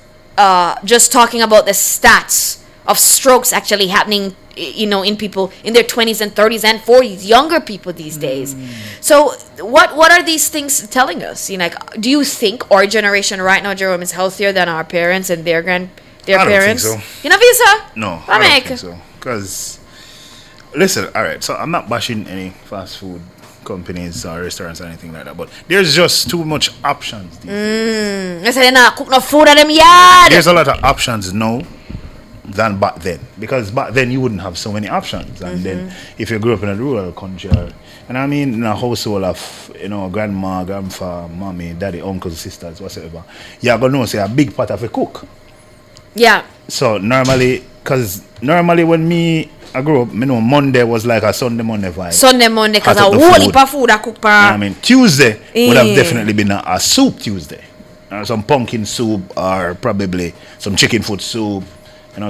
just talking about the stats of strokes actually happening, in people in their 20s and 30s and 40s, younger people these days. So what are these things telling us? Do you think our generation right now, Jerome, is healthier than our parents and their parents? I don't think so. You know, Visa? No, I don't think so. Because, listen, all right, so I'm not bashing any fast food companies or restaurants or anything like that, but there's just too much options these days. They say they not cook no food at them yard. There's a lot of options now than back then, because back then you wouldn't have so many options, and then if you grew up in a rural country, and I mean in a household of grandma, grandpa, mommy, daddy, uncles, sisters, whatever, you're gonna know say a big part of a cook. Yeah. So normally when I grew up, Monday was like a Sunday Monday vibe. Sunday Monday, because a whole heap of food I cook per. I mean Tuesday would have definitely been a soup Tuesday, some pumpkin soup or probably some chicken foot soup.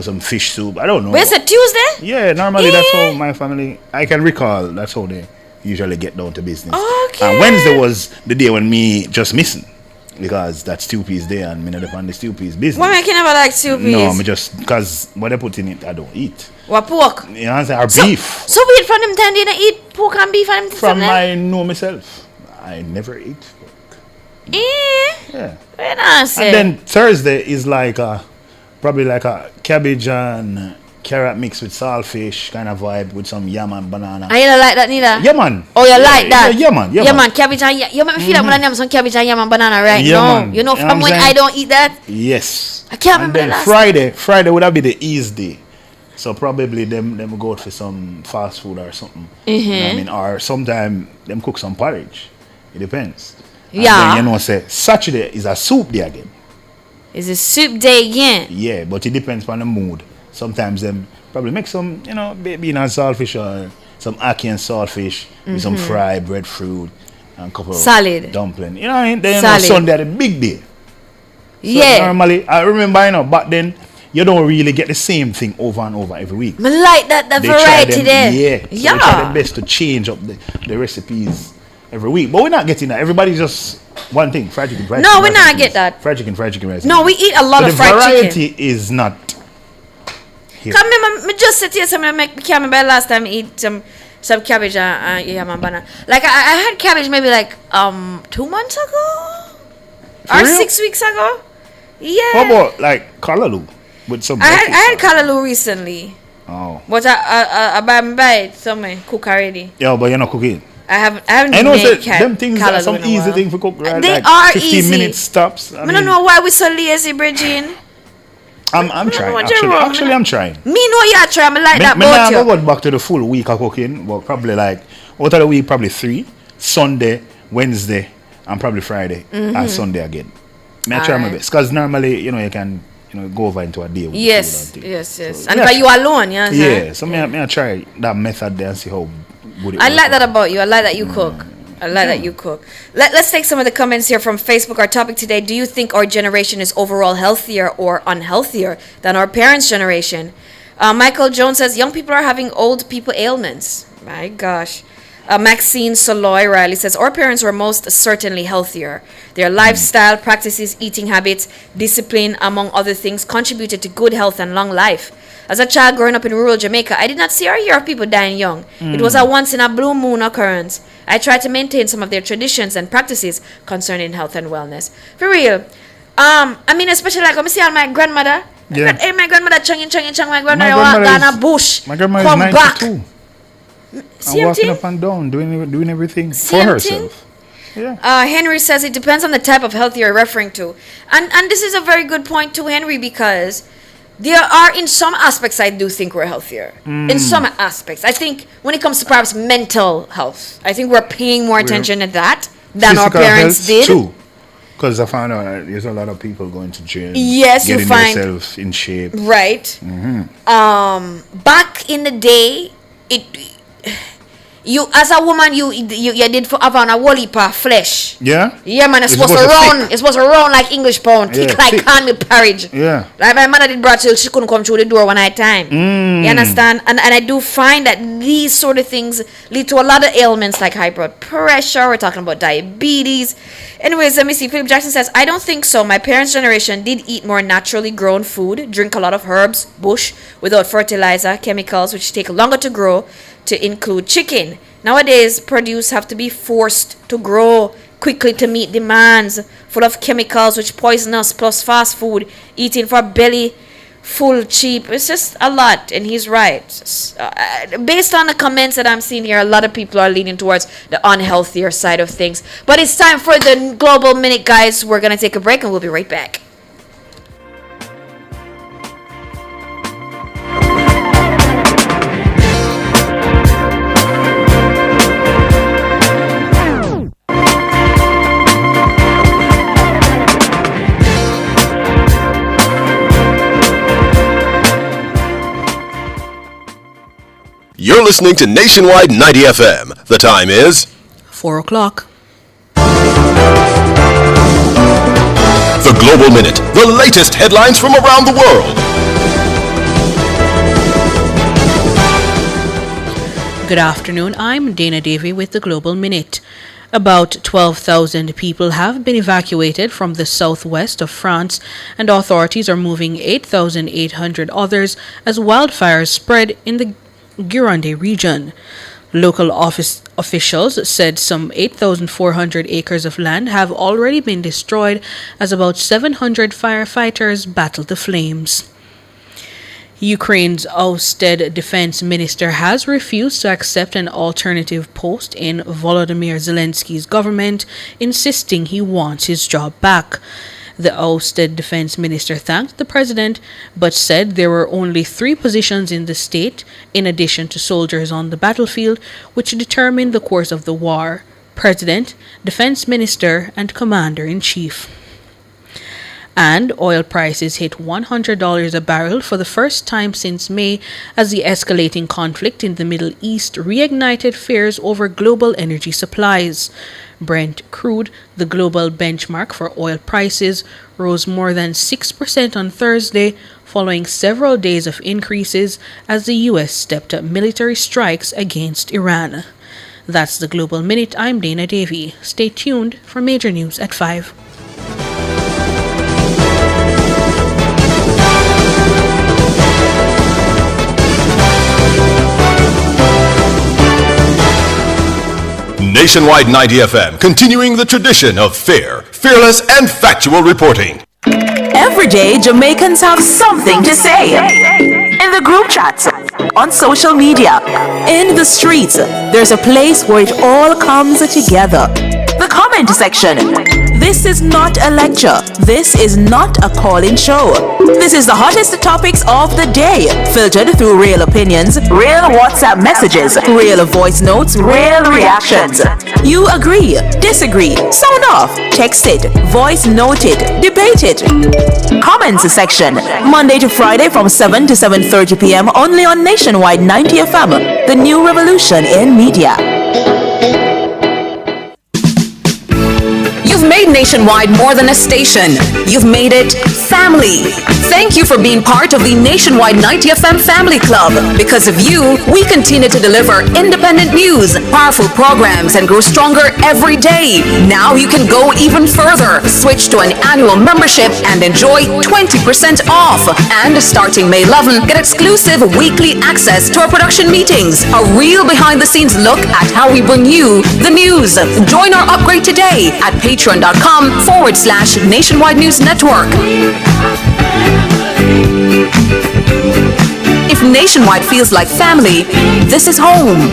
Some fish soup. I don't know. Wait, it's a Tuesday? Yeah, normally that's how my family, I can recall, that's how they usually get down to business. Okay. And Wednesday was the day when me just missing, because that's stew peas day and me not on the stew peas business. Why can never like stew peas? No, me just, because what they put in it, I don't eat. What, pork? You know what I'm saying? Or beef. So we eat from them time, they don't eat pork and beef and From I know myself, I never eat pork. Yeah. Very nice. And then Thursday is like probably like a cabbage and carrot mixed with saltfish kind of vibe with some yam and banana. And you don't like that neither? Yeah, man. Oh, you like that? Yeah, man. Yeah, man. Cabbage and yam. You make me feel like when I name some cabbage and yam and banana right Yeah, now. man. You know, You know from what when I'm I don't eat that. Yes. I can't And remember then the last Friday would have been the ease day. So probably them go out for some fast food or something. You know what I mean? Or sometime them cook some porridge. It depends. And Yeah. then, say Saturday is a soup day again. It's a soup day again. Yeah, but it depends on the mood. Sometimes them probably make some, baked bean and saltfish or some ackee and saltfish with some fried breadfruit and a couple Salad. of dumpling. You know what I mean? Then Salad. Sunday the big day. So Yeah. normally, I remember, back then, you don't really get the same thing over and over every week. I like that They variety try them, there. Yeah. So they try their best to change up the recipes every week. But we're not getting that. Everybody's just one thing, fried chicken, fried No, chicken. we rice not and get peas. that. Fried chicken, rice. No, and we peas. eat a lot So of fried the chicken. variety is not here. Come here, me just sit here. Some make can't remember last time I eat some cabbage and yam and banana. Like I had cabbage maybe like 2 months ago For or real? 6 weeks ago. Yeah. How about like callaloo with some I breakfast? had callaloo recently, Oh. but I buy it somewhere cook already. Yeah, but you're not cooking. I haven't I know made them things are callaloo some in a easy while. thing for cook, right? They like are 15 easy. minute stops. I don't know why we so lazy, Bridging. I'm trying. what Actually, you're wrong. actually, I'm trying. Me know you're trying. I like that Me about now you. go back to the full week of cooking, but probably like out of the week, probably 3 Sunday, Wednesday, and probably Friday and Sunday again. Me I try my Alright. best because normally you can go over into a day. With Yes, the food and things. yes. So, And yeah. because you alone, you know what I'm saying? Yeah, so me I try that method there and see how good it I works like that out. about you. I like that you cook. I like that you cook. Let's take some of the comments here from Facebook. Our topic today: do you think our generation is overall healthier or unhealthier than our parents' generation? Michael Jones says young people are having old people ailments. My gosh. Maxine Soloy Riley says our parents were most certainly healthier. Their lifestyle, practices, eating habits, discipline, among other things, contributed to good health and long life. As a child growing up in rural Jamaica, I did not see or hear of people dying young. It was a once in a blue moon occurrence. I tried to maintain some of their traditions and practices concerning health and wellness. For real. I mean, especially like when I see on my grandmother. Yeah. Hey, my grandmother changing. My My grandmother walk grandmother down is- a bush. My grandma come is back. 92. Same And walking thing? up and down, doing everything Same for herself. Henry says it depends on the type of health you're referring to, and this is a very good point too, Henry, because there are, in some aspects, I do think we're healthier. In some aspects. I think when it comes to perhaps mental health, I think we're paying more attention to that than our Physical parents health did. too. Because I found out there's a lot of people going to gym. Yes, you getting find- themselves in shape. Right. Back in the day, you as a woman you did for have on a whole heap of flesh. Yeah? Yeah, man, it's It's supposed to supposed to round. It's supposed to round like English pound, thick Yeah, like thick. cornmeal porridge. Yeah. Like my mother did brought till she couldn't come through the door one at a time. You understand? And I do find that these sort of things lead to a lot of ailments like high blood pressure. We're talking about diabetes. Anyways, let me see. Philip Jackson says, I don't think so. My parents' generation did eat more naturally grown food, drink a lot of herbs, bush, without fertilizer, chemicals, which take longer to grow, to include chicken. Nowadays, produce have to be forced to grow quickly to meet demands, full of chemicals which poison us, plus fast food, eating for belly full, cheap. It's just a lot, and he's right. Based on the comments that I'm seeing here, a lot of people are leaning towards the unhealthier side of things. But it's time for the Global Minute, guys. We're going to take a break, and we'll be right back. You're listening to Nationwide 90 FM. The time is 4 o'clock. The Global Minute, the latest headlines from around the world. Good afternoon. I'm Dana Davy with the Global Minute. About 12,000 people have been evacuated from the southwest of France, and authorities are moving 8,800 others as wildfires spread in the Gironde region. Local officials said some 8,400 acres of land have already been destroyed as about 700 firefighters battle the flames. Ukraine's ousted defense minister has refused to accept an alternative post in Volodymyr Zelensky's government, insisting he wants his job back. The ousted defense minister thanked the president, but said there were only 3 positions in the state, in addition to soldiers on the battlefield, which determine the course of the war: president, defense minister, and commander-in-chief. And oil prices hit $100 a barrel for the first time since May, as the escalating conflict in the Middle East reignited fears over global energy supplies. Brent crude, the global benchmark for oil prices, rose more than 6% on Thursday, following several days of increases as the U.S. stepped up military strikes against Iran. That's the Global Minute. I'm Dana Davy. Stay tuned for major news at 5. Nationwide 90 FM, continuing the tradition of fair, fearless, and factual reporting. Every day, Jamaicans have something to say. In the group chats, on social media, in the streets, there's a place where it all comes together. The comment section. This is not a lecture. This is not a call-in show. This is the hottest topics of the day, filtered through real opinions, real WhatsApp messages, real voice notes, real reactions. You agree, disagree, sound off, text it, voice note it, debate it. Comments section, Monday to Friday from 7 to 7:30 p.m. only on Nationwide 90 FM, the new revolution in media. You've made Nationwide more than a station. You've made it family. Thank you for being part of the Nationwide 90 FM Family Club. Because of you, we continue to deliver independent news, powerful programs, and grow stronger every day. Now you can go even further. Switch to an annual membership and enjoy 20% off. And starting May 11, get exclusive weekly access to our production meetings. A real behind-the-scenes look at how we bring you the news. Join our upgrade today at patreon.com/Nationwide News Network. If Nationwide feels like family, this is home.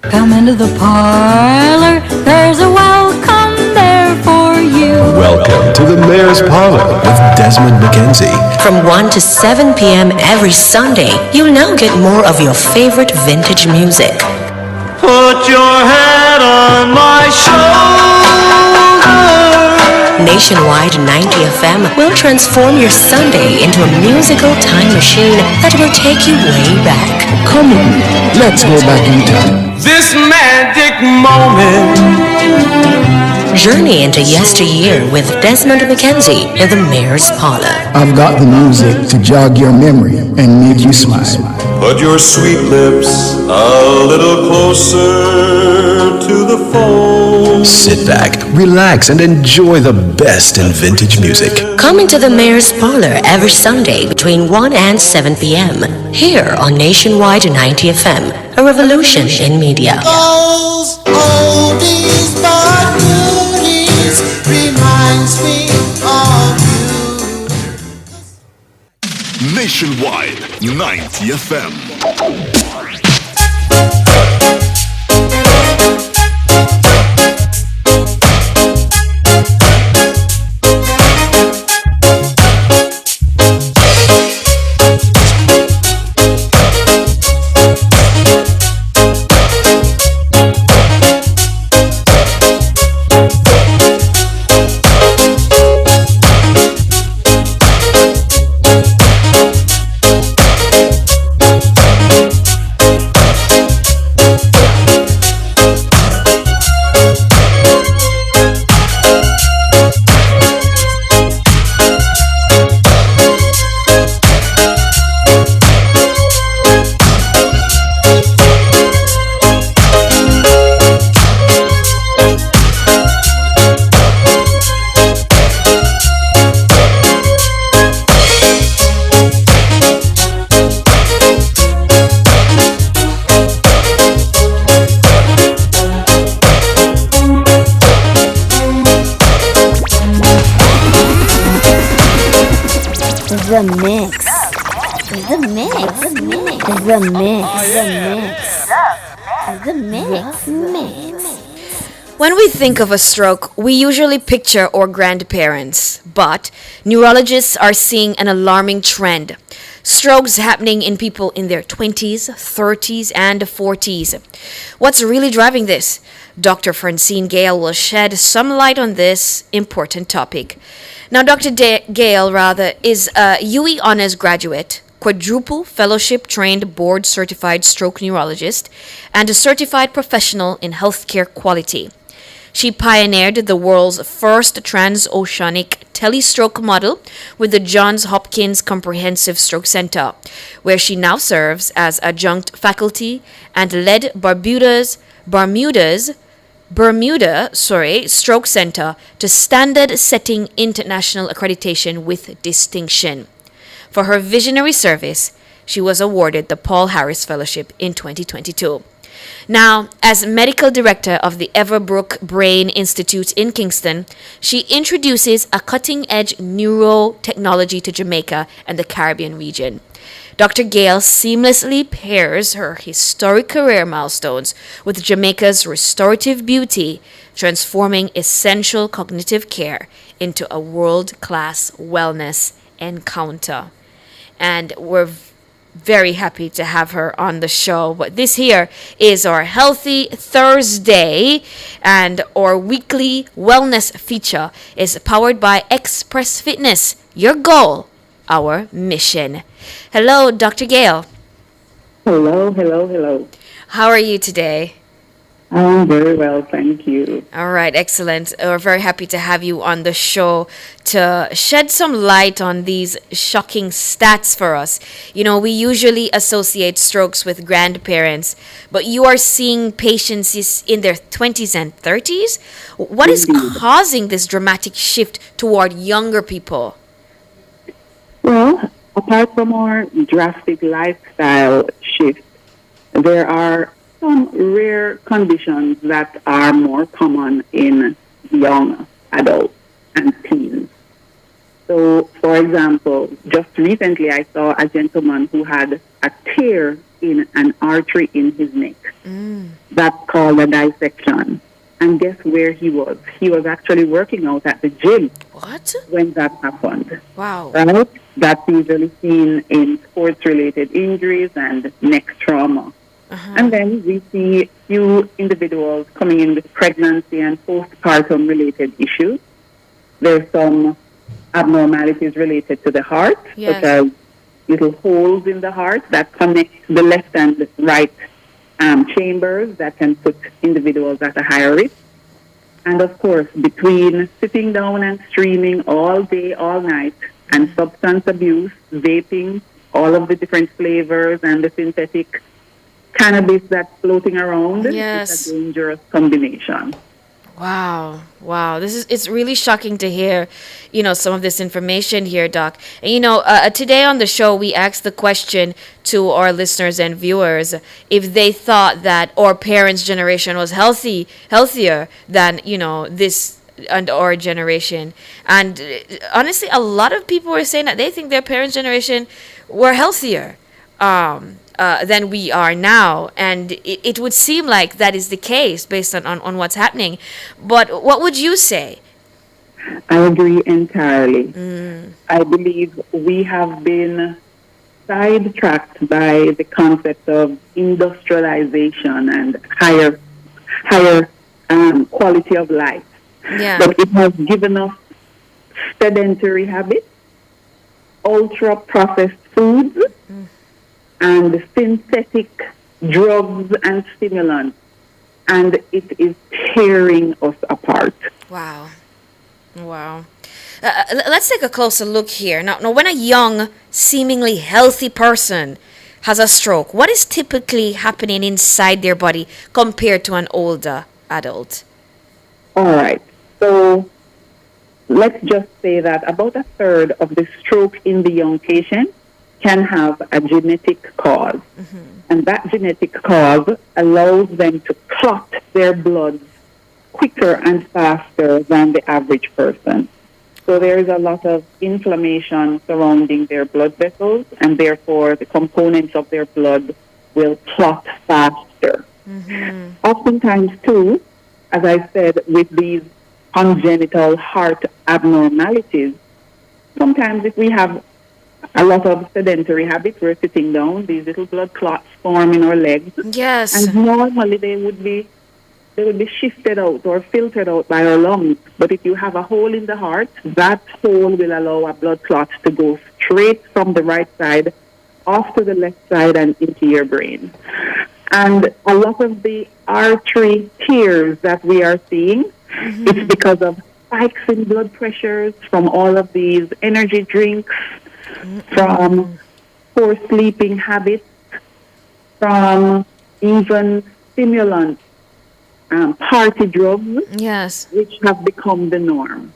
Come into the parlor, there's a welcome there for you. Welcome to the Mayor's Parlor with Desmond McKenzie. From 1 to 7 p.m. every Sunday, you'll now get more of your favorite vintage music. Put your head on my shoulder. Nationwide 90 FM will transform your Sunday into a musical time machine that will take you way back. Come on, let's go back in time. This magic moment. Journey into yesteryear with Desmond McKenzie in the Mayor's Parlor. I've got the music to jog your memory and make you smile. Put your sweet lips a little closer to the phone. Sit back, relax, and enjoy the best in vintage music. Come into the Mayor's Parlor every Sunday between 1 and 7 p.m. here on Nationwide 90 FM, a revolution in media. Those oldies but goodies reminds me of you. Nationwide 90 FM. The mix. The mix. The mix. The mix. The mix. When we think of a stroke, we usually picture our grandparents, but neurologists are seeing an alarming trend. Strokes happening in people in their 20s, 30s, and 40s. What's really driving this? Dr. Francine Gale will shed some light on this important topic. Now, Dr. Gale, is a UE Honors graduate, quadruple fellowship trained board certified stroke neurologist, and a certified professional in healthcare quality. She pioneered the world's first transoceanic telestroke model with the Johns Hopkins Comprehensive Stroke Center, where she now serves as adjunct faculty and led Bermuda Stroke Center to standard-setting international accreditation with distinction. For her visionary service, she was awarded the Paul Harris Fellowship in 2022. Now, as medical director of the Everbrook Brain Institute in Kingston, she introduces a cutting-edge neurotechnology to Jamaica and the Caribbean region. Dr. Gale seamlessly pairs her historic career milestones with Jamaica's restorative beauty, transforming essential cognitive care into a world-class wellness encounter. And we're very happy to have her on the show. But this here is our Healthy Thursday, and our weekly wellness feature is powered by Express Fitness. Your goal, our mission. Hello, Dr. Gale. Hello. How are you today? I'm very well, thank you. All right, excellent. We're very happy to have you on the show to shed some light on these shocking stats for us. You know, we usually associate strokes with grandparents, but you are seeing patients in their 20s and 30s. What is causing this dramatic shift toward younger people? Well, apart from our drastic lifestyle shift, there are some rare conditions that are more common in young adults and teens. So, for example, just recently I saw a gentleman who had a tear in an artery in his neck. That's called a dissection. And guess where he was? He was actually working out at the gym. What? When that happened. Wow. Right? That's usually seen in sports-related injuries and neck trauma. And then we see few individuals coming in with pregnancy and postpartum related issues. There's some abnormalities related to the heart, such as little holes in the heart that connect the left and right chambers that can put individuals at a higher risk. And of course, between sitting down and streaming all day, all night, and substance abuse, vaping, all of the different flavors and the synthetic cannabis that's floating around, it's a dangerous combination. Wow. Wow. It's really shocking to hear, some of this information here, Doc. And, today on the show, we asked the question to our listeners and viewers if they thought that our parents' generation was healthier than, this and our generation. And honestly, a lot of people were saying that they think their parents' generation were healthier. Than we are now, and it would seem like that is the case based on what's happening. But what would you say? I agree entirely. I believe we have been sidetracked by the concept of industrialization and higher quality of life. But it has given us sedentary habits, ultra processed foods, and synthetic drugs and stimulants, and it is tearing us apart. Wow. Let's take a closer look here. Now, when a young, seemingly healthy person has a stroke, what is typically happening inside their body compared to an older adult? All right. So let's just say that about a third of the stroke in the young patient can have a genetic cause. And that genetic cause allows them to clot their blood quicker and faster than the average person. So there is a lot of inflammation surrounding their blood vessels, and therefore the components of their blood will clot faster. Oftentimes, too, as I said, with these congenital heart abnormalities, sometimes if we have a lot of sedentary habits, we're sitting down, these little blood clots form in our legs. Yes. And normally they would be shifted out or filtered out by our lungs. But if you have a hole in the heart, that hole will allow a blood clot to go straight from the right side off to the left side and into your brain. And a lot of the artery tears that we are seeing, it's because of spikes in blood pressures from all of these energy drinks, from poor sleeping habits, from even stimulants, party drugs, which have become the norm.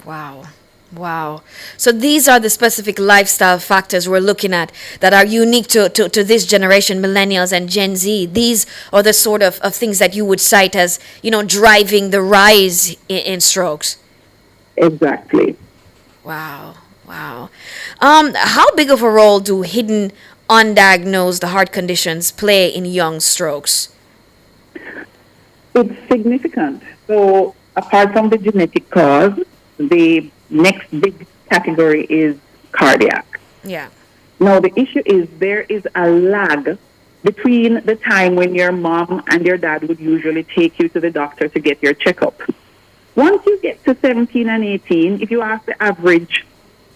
Wow. So these are the specific lifestyle factors we're looking at that are unique to this generation, millennials and Gen Z. These are the sort of things that you would cite as, driving the rise in strokes. Exactly. Wow. How big of a role do hidden, undiagnosed heart conditions play in young strokes? It's significant. So apart from the genetic cause, the next big category is cardiac. Yeah. Now, the issue is there is a lag between the time when your mom and your dad would usually take you to the doctor to get your checkup. Once you get to 17 and 18, if you ask the average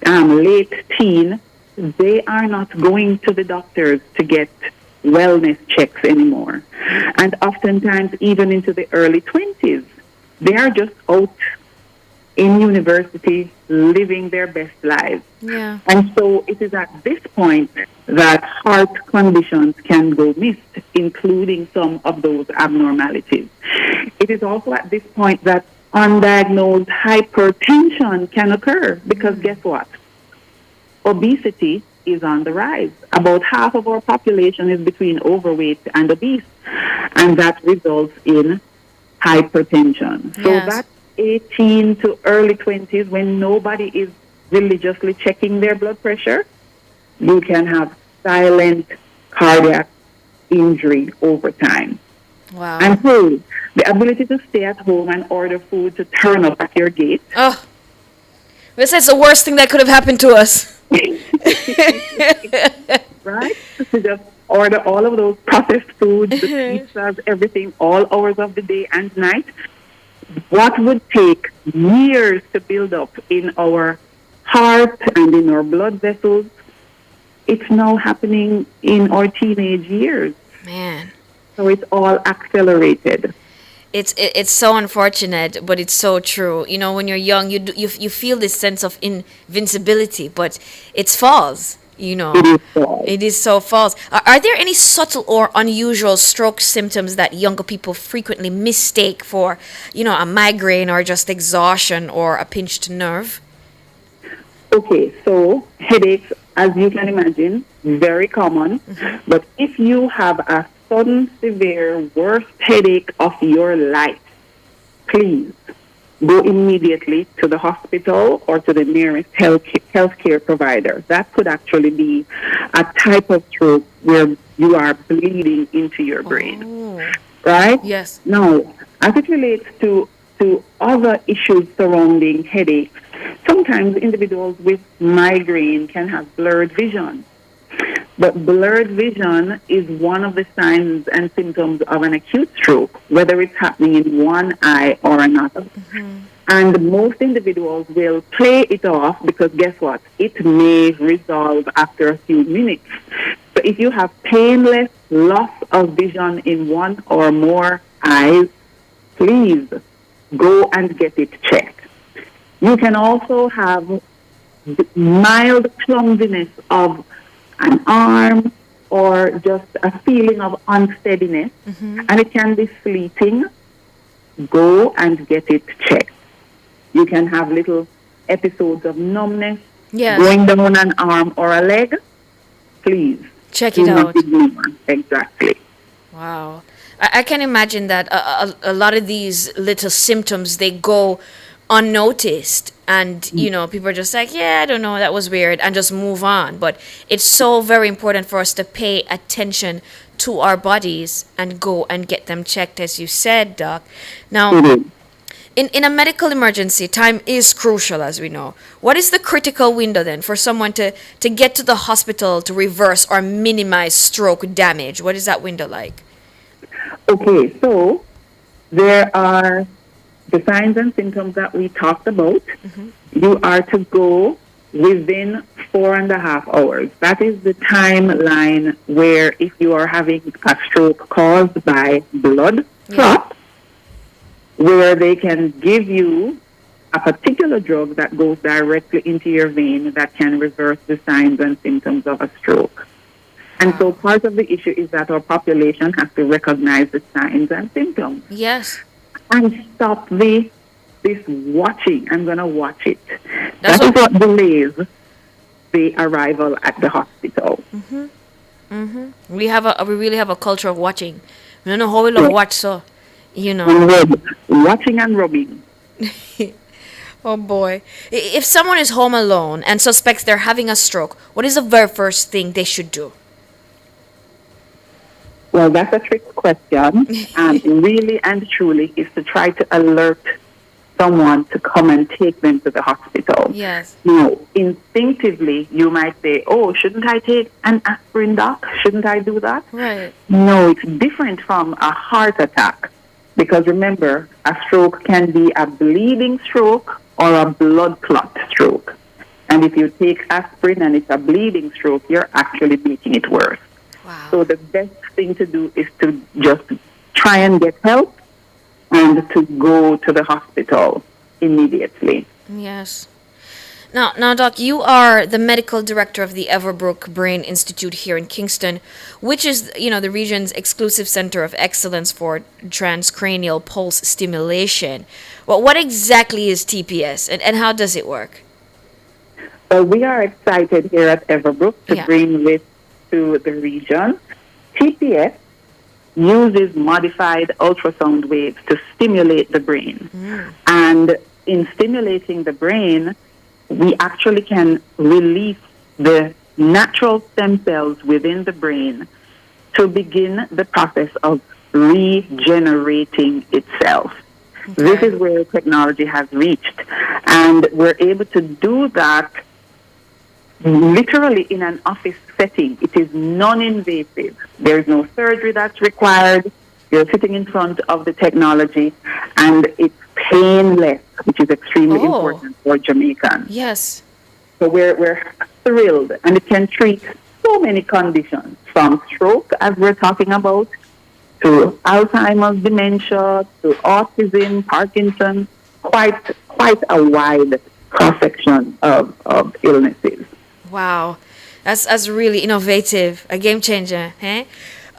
late teen, they are not going to the doctors to get wellness checks anymore. And oftentimes, even into the early 20s, they are just out in university living their best lives. Yeah. And so it is at this point that heart conditions can go missed, including some of those abnormalities. It is also at this point that undiagnosed hypertension can occur because guess what? Obesity is on the rise. About half of our population is between overweight and obese, and that results in hypertension. So that's 18 to early 20s when nobody is religiously checking their blood pressure. You can have silent cardiac injury over time. Wow. And food, the ability to stay at home and order food to turn up at your gate. Oh, this is the worst thing that could have happened to us. Right? To just order all of those processed foods, the pizzas, everything, all hours of the day and night. What would take years to build up in our heart and in our blood vessels, it's now happening in our teenage years. Man. So it's all accelerated. It's so unfortunate, but it's so true. You know, when you're young, you feel this sense of invincibility, but it's false. You know, It is false. it is so false. Are there any subtle or unusual stroke symptoms that younger people frequently mistake for, you know, a migraine or just exhaustion or a pinched nerve? Okay, so headaches, as you can imagine, very common. But if you have a sudden, severe, worst headache of your life, please go immediately to the hospital or to the nearest healthcare provider. That could actually be a type of stroke where you are bleeding into your brain. Right? Yes. Now, as it relates to other issues surrounding headaches, sometimes individuals with migraine can have blurred vision. But blurred vision is one of the signs and symptoms of an acute stroke, whether it's happening in one eye or another. And most individuals will play it off because guess what? It may resolve after a few minutes. So if you have painless loss of vision in one or more eyes, please go and get it checked. You can also have mild clumsiness of an arm or just a feeling of unsteadiness, and it can be fleeting. Go and get it checked. You can have little episodes of numbness going down an arm or a leg. Please check do it not out. ignore. Exactly. Wow. I can imagine that a lot of these little symptoms, they go unnoticed, and you know, people are just like, yeah, I don't know, that was weird, and just move on. But it's so very important for us to pay attention to our bodies and go and get them checked, as you said, Doc. Now, in a medical emergency, time is crucial, as we know. What is the critical window then for someone to get to the hospital to reverse or minimize stroke damage? What is that window like? Okay, so there are the signs and symptoms that we talked about. You are to go within 4.5 hours. That is the timeline where if you are having a stroke caused by blood clot, where they can give you a particular drug that goes directly into your vein that can reverse the signs and symptoms of a stroke. And so part of the issue is that our population has to recognize the signs and symptoms. Yes. And stop this watching. I'm going to watch it. That is what delays the arrival at the hospital. We really have a culture of watching. We don't know how we love watch, so you know. Watching and rubbing. Oh boy. If someone is home alone and suspects they're having a stroke, what is the very first thing they should do? Well, that's a trick question. Really and truly is to try to alert someone to come and take them to the hospital. Yes. Now, instinctively, you might say, oh, shouldn't I take an aspirin, doc? Shouldn't I do that? Right. No, it's different from a heart attack. Because remember, a stroke can be a bleeding stroke or a blood clot stroke. And if you take aspirin and it's a bleeding stroke, you're actually making it worse. Wow. So the best thing to do is to just try and get help and to go to the hospital immediately. Yes. Now, Doc, you are the medical director of the Everbrook Brain Institute here in Kingston, which is, you know, the region's exclusive center of excellence for transcranial pulse stimulation. Well, what exactly is TPS, and how does it work? Well, we are excited here at Everbrook to bring this to the region. TPS uses modified ultrasound waves to stimulate the brain. And in stimulating the brain, we actually can release the natural stem cells within the brain to begin the process of regenerating itself. This is where technology has reached. And we're able to do that literally in an office setting. It is non-invasive. There's no surgery that's required. You're sitting in front of the technology, and it's painless, which is extremely important for Jamaicans. Yes. So we're thrilled, and it can treat so many conditions, from stroke, as we're talking about, to Alzheimer's, dementia, to autism, Parkinson's, quite a wide cross-section of illnesses. Wow, that's really innovative, a game changer, eh?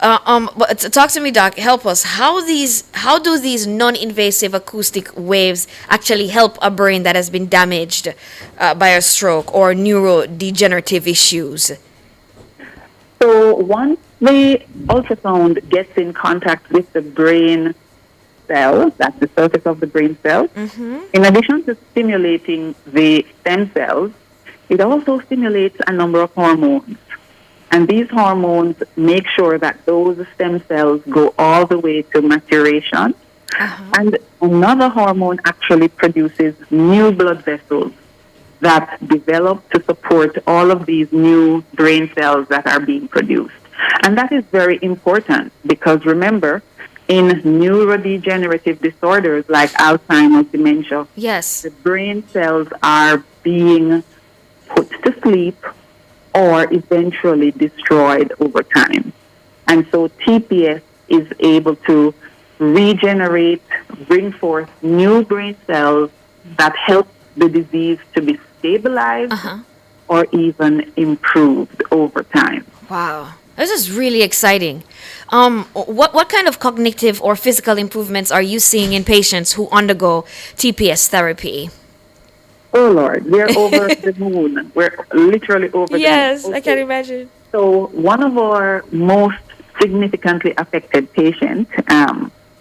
But talk to me, Doc. Help us. How do these non-invasive acoustic waves actually help a brain that has been damaged by a stroke or neurodegenerative issues? So once the ultrasound gets in contact with the brain cell, that's the surface of the brain cell, in addition to stimulating the stem cells, it also stimulates a number of hormones. And these hormones make sure that those stem cells go all the way to maturation. And another hormone actually produces new blood vessels that develop to support all of these new brain cells that are being produced. And that is very important because remember, in neurodegenerative disorders like Alzheimer's, dementia, yes, the brain cells are being put to sleep or eventually destroyed over time. And so TPS is able to regenerate, bring forth new brain cells that help the disease to be stabilized or even improved over time. Wow. This is really exciting. What kind of cognitive or physical improvements are you seeing in patients who undergo TPS therapy? Oh, Lord, we're over the moon. We're literally over the moon. Yes, I can imagine. So one of our most significantly affected patients,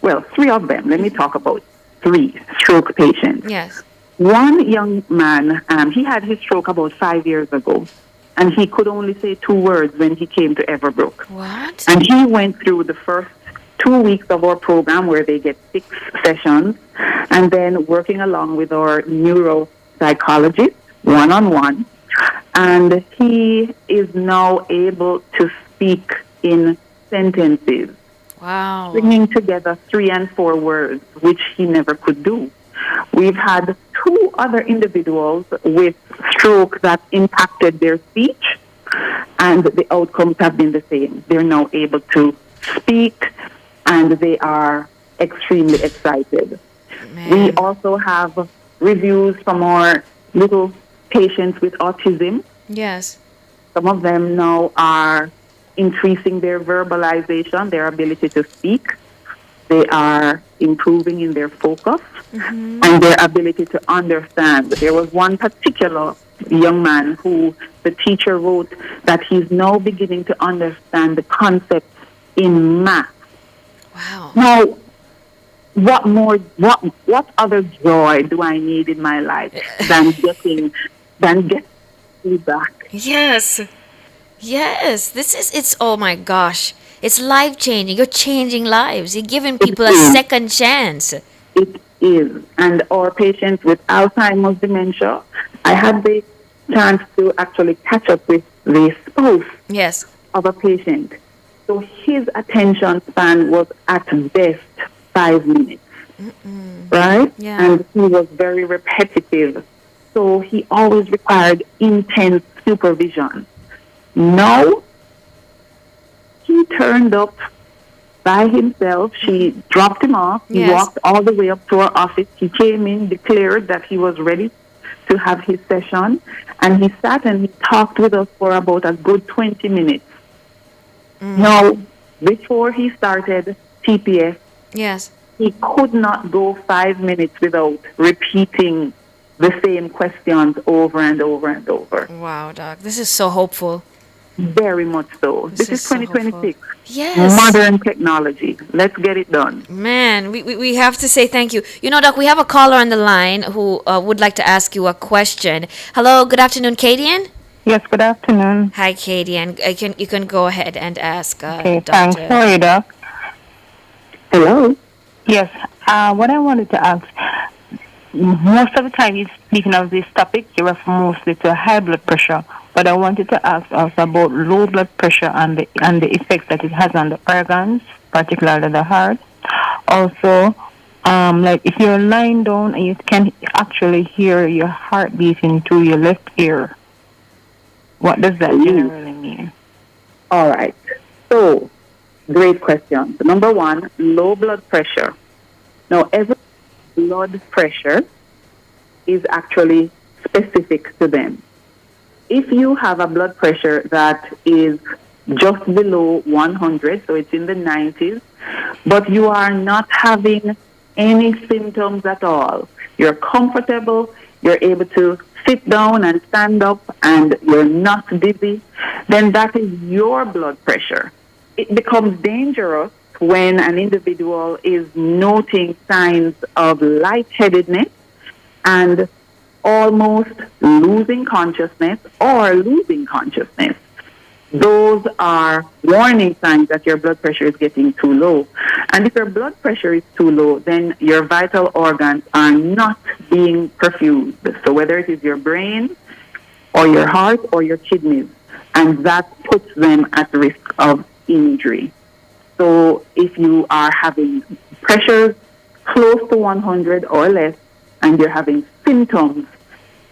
well, three of them. Let me talk about three stroke patients. Yes. One young man, he had his stroke about 5 years ago, and he could only say 2 words when he came to Everbrook. What? And he went through the first 2 weeks of our program where they get 6 sessions, and then working along with our neuropsychologist one-on-one. And he is now able to speak in sentences. Wow. Bringing together 3 and 4 words, which he never could do. We've had 2 other individuals with stroke that impacted their speech, and the outcomes have been the same. They're now able to speak, and they are extremely excited. We also have reviews from our little patients with autism. Yes. Some of them now are increasing their verbalization, their ability to speak. They are improving in their focus and their ability to understand. There was one particular young man who the teacher wrote that he's now beginning to understand the concepts in math. Wow. Now, what other joy do I need in my life than getting feedback? Yes. Yes. It's oh my gosh. It's life changing. You're changing lives. You're giving people a second chance. It is. And our patients with Alzheimer's, dementia, I had the chance to actually catch up with the spouse of a patient. So his attention span was at best 5 minutes, right? Yeah. And he was very repetitive. So he always required intense supervision. Now, he turned up by himself. She dropped him off. He walked all the way up to our office. He came in, declared that he was ready to have his session, and he sat and he talked with us for about a good 20 minutes. Now, before he started TPS, he could not go 5 minutes without repeating the same questions over and over and over. Wow, Doc. This is so hopeful. Very much so. This is 2026. Yes. Modern technology. Let's get it done. Man, we have to say thank you. You know, Doc, we have a caller on the line who would like to ask you a question. Hello, good afternoon, Kadian. Yes, good afternoon. Hi, Kadian. You can go ahead and ask Okay, Dr. thanks. How are you, Doc? Hello? Yes. What I wanted to ask, most of the time you're speaking of this topic, you refer mostly to high blood pressure. But I wanted to ask also about low blood pressure and the effects that it has on the organs, particularly the heart. Also, like if you're lying down and you can actually hear your heart beating through your left ear, what does that generally mean? All right. So, great question. So number one, low blood pressure. Now, every blood pressure is actually specific to them. If you have a blood pressure that is just below 100, so it's in the 90s, but you are not having any symptoms at all, you're comfortable, you're able to sit down and stand up, and you're not dizzy, then that is your blood pressure. It becomes dangerous when an individual is noting signs of lightheadedness and almost losing consciousness or losing consciousness. Those are warning signs that your blood pressure is getting too low. And if your blood pressure is too low, then your vital organs are not being perfused. So whether it is your brain or your heart or your kidneys, and that puts them at risk of injury. So if you are having pressures close to 100 or less and you're having symptoms,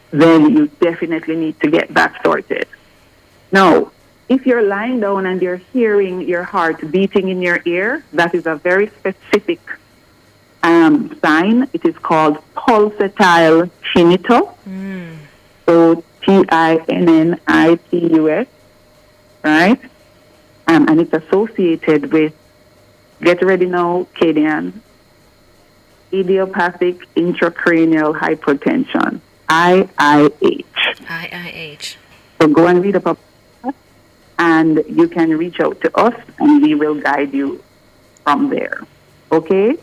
then you definitely need to get that sorted. Now, if you're lying down and you're hearing your heart beating in your ear, that is a very specific sign. It is called pulsatile tinnitus. So Tinnitus, right? And it's associated with, get ready now, Kadian, idiopathic intracranial hypertension, IIH. IIH. So go and read about that, and you can reach out to us, and we will guide you from there. Okay?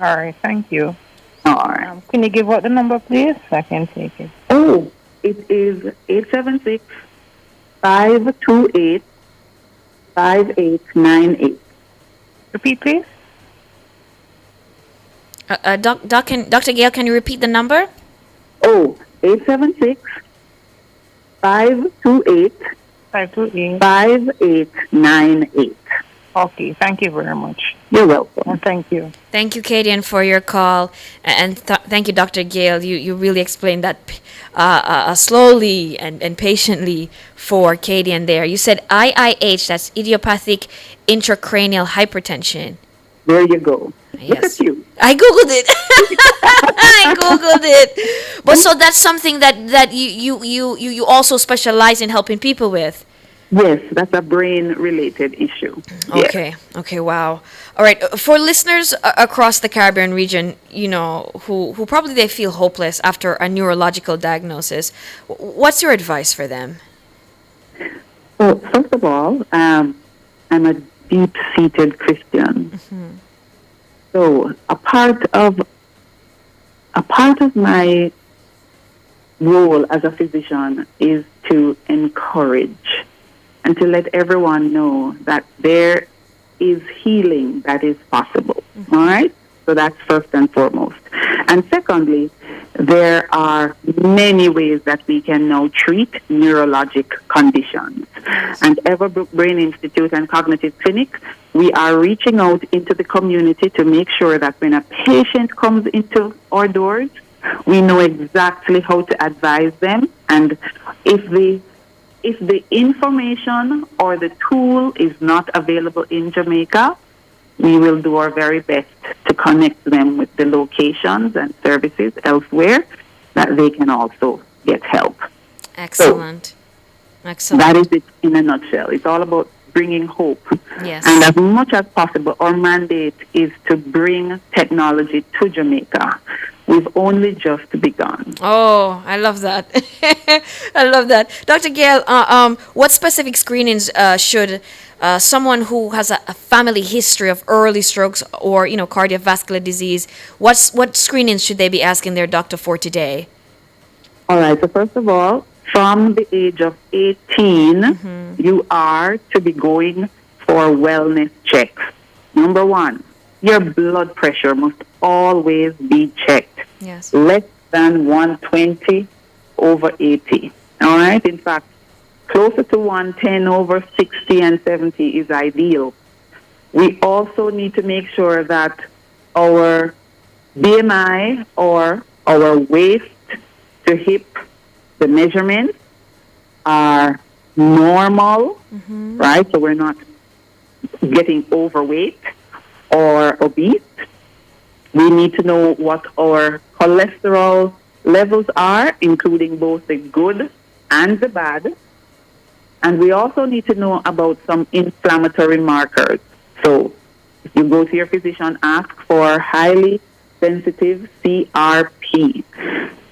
All right, thank you. All right. Can you give out the number, please? I can take it. Oh, it is 876-528-5898. Repeat, please. Dr. Gail, can you repeat the number? Oh, 876-528-5898. Okay, thank you very much. You're welcome. And thank you. Thank you, Kadian, for your call, and thank you, Dr. Gail. You really explained that slowly and patiently for Kadian there. You said IIH, that's idiopathic intracranial hypertension. There you go. Yes. Look at you. I googled it. I googled it. But so that's something that you also specialize in helping people with. Yes, that's a brain-related issue. Okay. Okay. Wow. All right. For listeners across the Caribbean region, who probably they feel hopeless after a neurological diagnosis, what's your advice for them? Well, first of all, I'm a deep-seated Christian. Mm-hmm. So a part of my role as a physician is to encourage and to let everyone know that there is healing that is possible. Mm-hmm. All right? So that's first and foremost. And secondly, there are many ways that we can now treat neurologic conditions. And Everbrook Brain Institute and Cognitive Clinic, we are reaching out into the community to make sure that when a patient comes into our doors, we know exactly how to advise them. And if the information or the tool is not available in Jamaica, we will do our very best to connect them with the locations and services elsewhere that they can also get help. Excellent. Excellent. That is it in a nutshell. It's all about bringing hope. Yes. And as much as possible, our mandate is to bring technology to Jamaica. We've only just begun. Oh, I love that. I love that. Dr. Gail, what specific screenings should someone who has a family history of early strokes or, cardiovascular disease, what screenings should they be asking their doctor for today? All right. So first of all, from the age of 18, you are to be going for wellness checks. Number one, your blood pressure must always be checked. Yes. Less than 120 over 80. All right? In fact, closer to 110 over 60 and 70 is ideal. We also need to make sure that our BMI or our waist to hip, the measurements are normal, right? So we're not getting overweight or obese. We need to know what our cholesterol levels are, including both the good and the bad. And we also need to know about some inflammatory markers. So if you go to your physician, ask for highly sensitive CRP.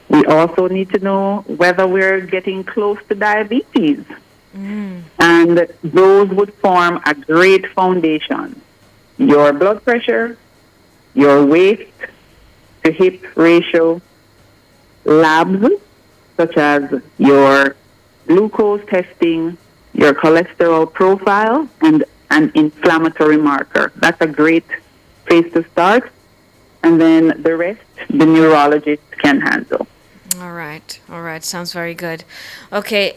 We also need to know whether we're getting close to diabetes. And those would form a great foundation. Your blood pressure, your waist to hip ratio, labs such as your glucose testing, your cholesterol profile, and an inflammatory marker. That's a great place to start. And then the rest, the neurologist can handle. All right. Sounds very good. Okay,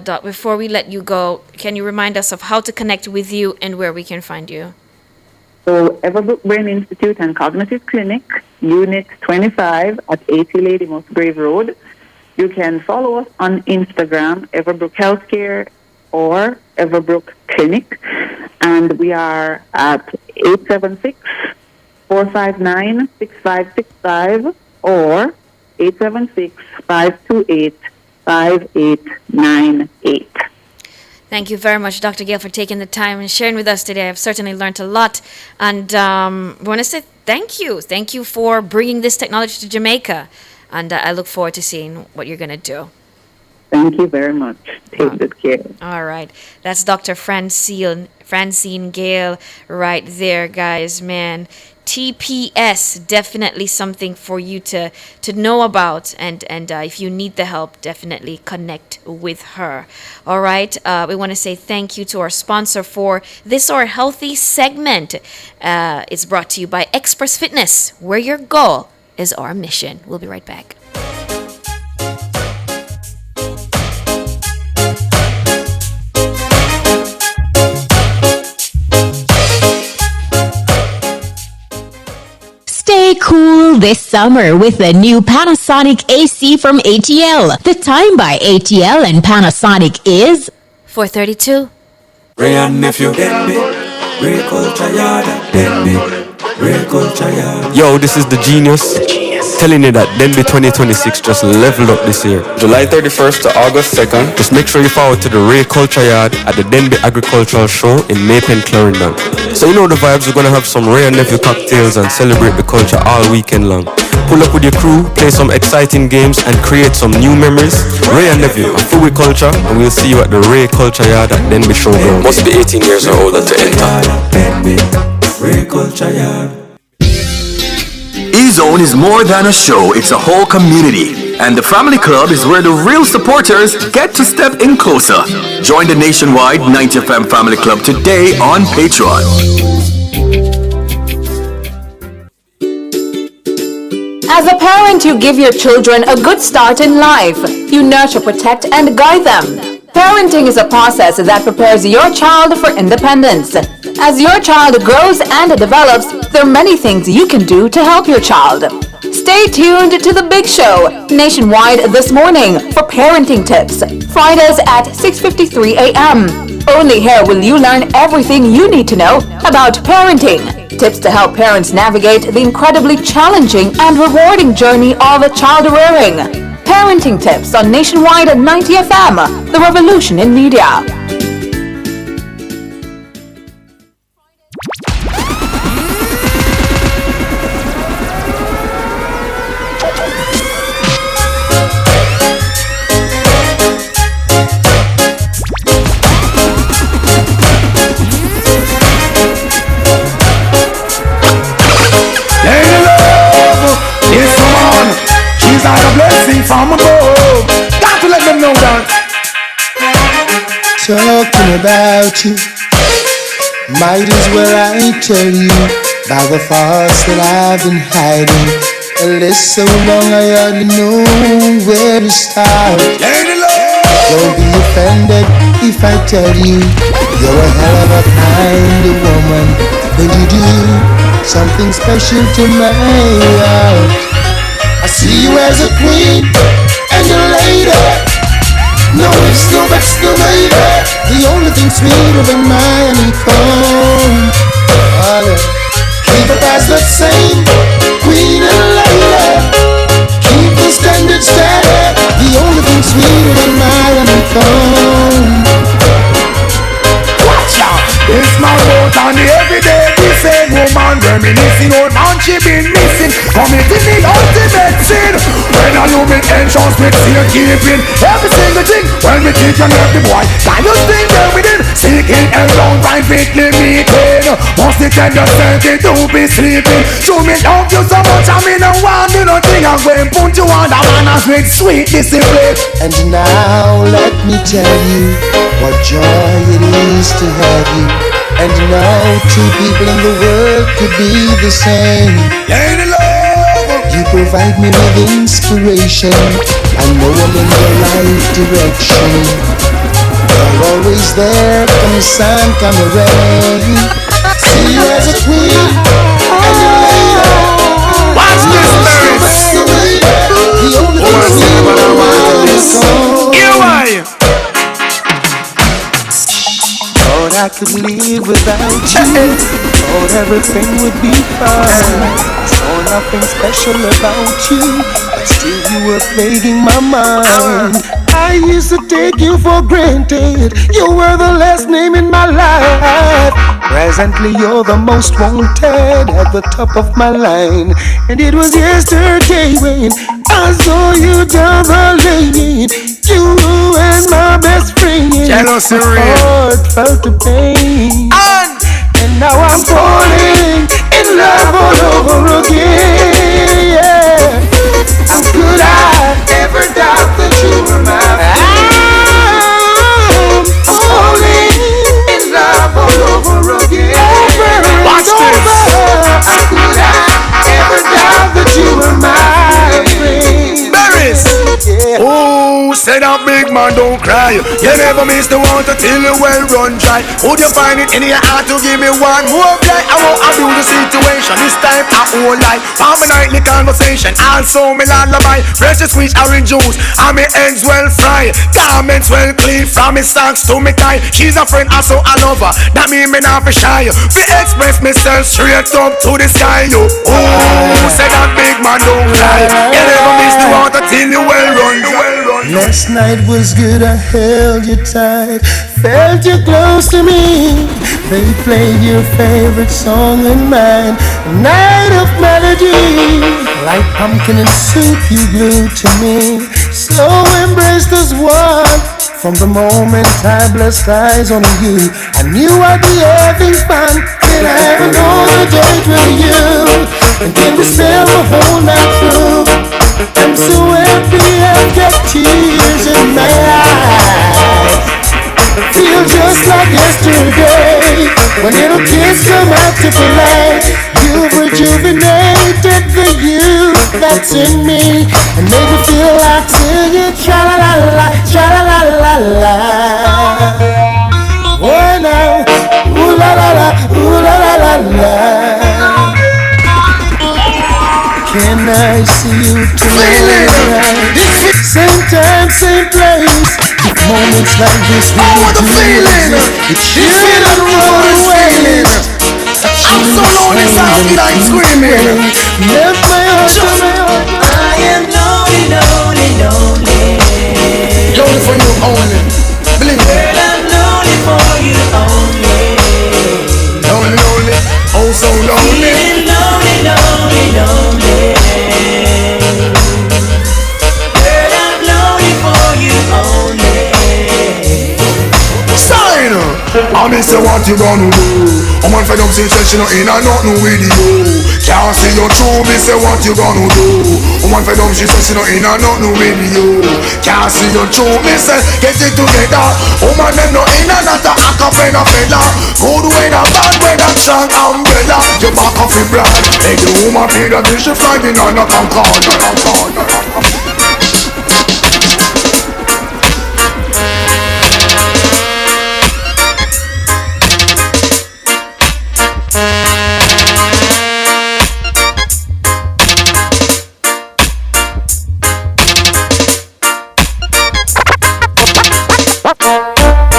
Doc, before we let you go, can you remind us of how to connect with you and where we can find you? So Everbrook Brain Institute and Cognitive Clinic, Unit 25 at 80 Lady Musgrave Road. You can follow us on Instagram, Everbrook Healthcare or Everbrook Clinic. And we are at 876-459-6565 or 876-528-5898. Thank you very much, Dr. Gail, for taking the time and sharing with us today. I've certainly learned a lot. And I want to say thank you. Thank you for bringing this technology to Jamaica. And I look forward to seeing what you're going to do. Thank you very much. Take good care. All right. That's Dr. Francine Gale right there, guys, man. TPS, definitely something for you to know about, and if you need the help, definitely connect with her. All right, we want to say thank you to our sponsor for this Our Healthy segment. It's brought to you by Express Fitness, where your goal is our mission. We'll be right back. Stay cool this summer with the new Panasonic AC from ATL. The time by ATL and Panasonic is 4:32. Ray and nephew, Ray culture yard, Ray culture yard. Yo, this is the genius. Telling you that Denby 2026 just leveled up this year. July 31st to August 2nd. Just make sure you forward to the Ray Culture Yard at the Denby Agricultural Show in Maypen, Clarendon. So you know the vibes, we're gonna have some Ray and Nephew cocktails and celebrate the culture all weekend long. Pull up with your crew, play some exciting games and create some new memories. Ray and Nephew, a full with culture, and we'll see you at the Ray Culture Yard at Denby Showground. Must be 18 years or older to enter. Denby, Ray Culture Yard. E-Zone is more than a show, it's a whole community. And the Family Club is where the real supporters get to step in closer. Join the nationwide 90FM Family Club today on Patreon. As a parent, you give your children a good start in life. You nurture, protect, and guide them. Parenting is a process that prepares your child for independence. As your child grows and develops, there are many things you can do to help your child. Stay tuned to The Big Show, nationwide this morning, for parenting tips. Fridays at 6:53 a.m. Only here will you learn everything you need to know about parenting. Tips to help parents navigate the incredibly challenging and rewarding journey of child rearing. Parenting tips on Nationwide at 90 FM, the revolution in media. From above, got to let them know that. Talking about you, might as well I tell you by the thoughts that I've been hiding. A list so long I hardly know where to start. Don't be offended if I tell you you're a hell of a kind of woman when you do something special to my heart. I see you as a queen and a lady. No ifs, no buts, no maybe. The only thing sweeter than my honeycomb. Oh, yeah. Keep it as the same, queen and lady. Keep the standard steady. The only thing sweeter than my honeycomb. Watch out! It's my boat on the everyday. The same woman reminiscing old man she been missing. Committing the ultimate sin. When I know me entrance with fear keeping every single thing. When we keep on every boy, kind of thing there within. Seeking and long privately meeting. Once the tender circuit to be sleeping. Show me love you so much I mean I want you nothing. I'm going to put you on the manners with sweet discipline. And now let me tell you what joy it is to have you. And now two people in the world could be the same. You provide me with inspiration. I know I'm in the right direction. You're always there, come the sun, come the rain. See you as a queen and a lady. Watch this, Larry. The only thing you are you. Thought I could live without you. Thought everything would be fine. Saw nothing special about you, but still you were plaguing my mind. I used to take you for granted. You were the last name in my life. Presently you're the most wanted at the top of my line. And it was yesterday when I saw you down the lane. You and my best friend. Jealousy my heart felt the pain. And now I'm falling in love all over again. Yeah. How could I ever doubt that you were my friend? I'm falling in love all over again. Watch this. How could I ever doubt that you were my friend? Berries. Oh, say that big man don't cry. You never miss the water till the well run dry. Would you find it in your heart to give me one more play? I won't abuse the situation. This time I won't lie. For my nightly conversation, also me lullaby. Fresh sweet orange juice, and me ends well fried. Garments well clean, from me socks to me tie. She's a friend, also a lover. That mean me not be shy. Fi express myself straight up to the sky. Yo, oh, say that big man don't cry. You never miss the water till the well run dry. Last night was good, I held you tight, felt you close to me. They played your favorite song and mine, a night of melody. Like pumpkin and soup you grew to me, so embraced as one. From the moment I blessed eyes on you, I knew I'd be having fun. Then I have another date with you, and then we spend the whole night through. I'm so happy I've got tears in my eyes. Feel just like yesterday when little kids come out to play. You've rejuvenated the youth that's in me and made me feel like singing tra-la-la-la, tra-la-la-la-la. Oh no, ooh-la-la-la, ooh-la-la-la-la. Can I see you tonight? Same time, same place. If moments like this really do exist, it should have run away. I'm so lonely, sound like screaming. Left my heart to my heart. I am lonely, lonely, lonely. Lonely for you only. Believe me. Girl, I'm lonely for you only. Lonely, lonely, oh so lonely. Feeling lonely, lonely, lonely. Girl, I'm lonely for you only. Sign! I miss say what you gonna do. I'm on fed up, say she no in and nothing with you. Can't see you true, me say what you gonna do. I'm on fed up, she say she no in and nothing with you. Can't see you true, me say get it together. Woman them no in and not a acapella fella. Good weather, bad weather, strong umbrella. umbrella, your back off the blood. Make the woman feel that she flying on a Concorde.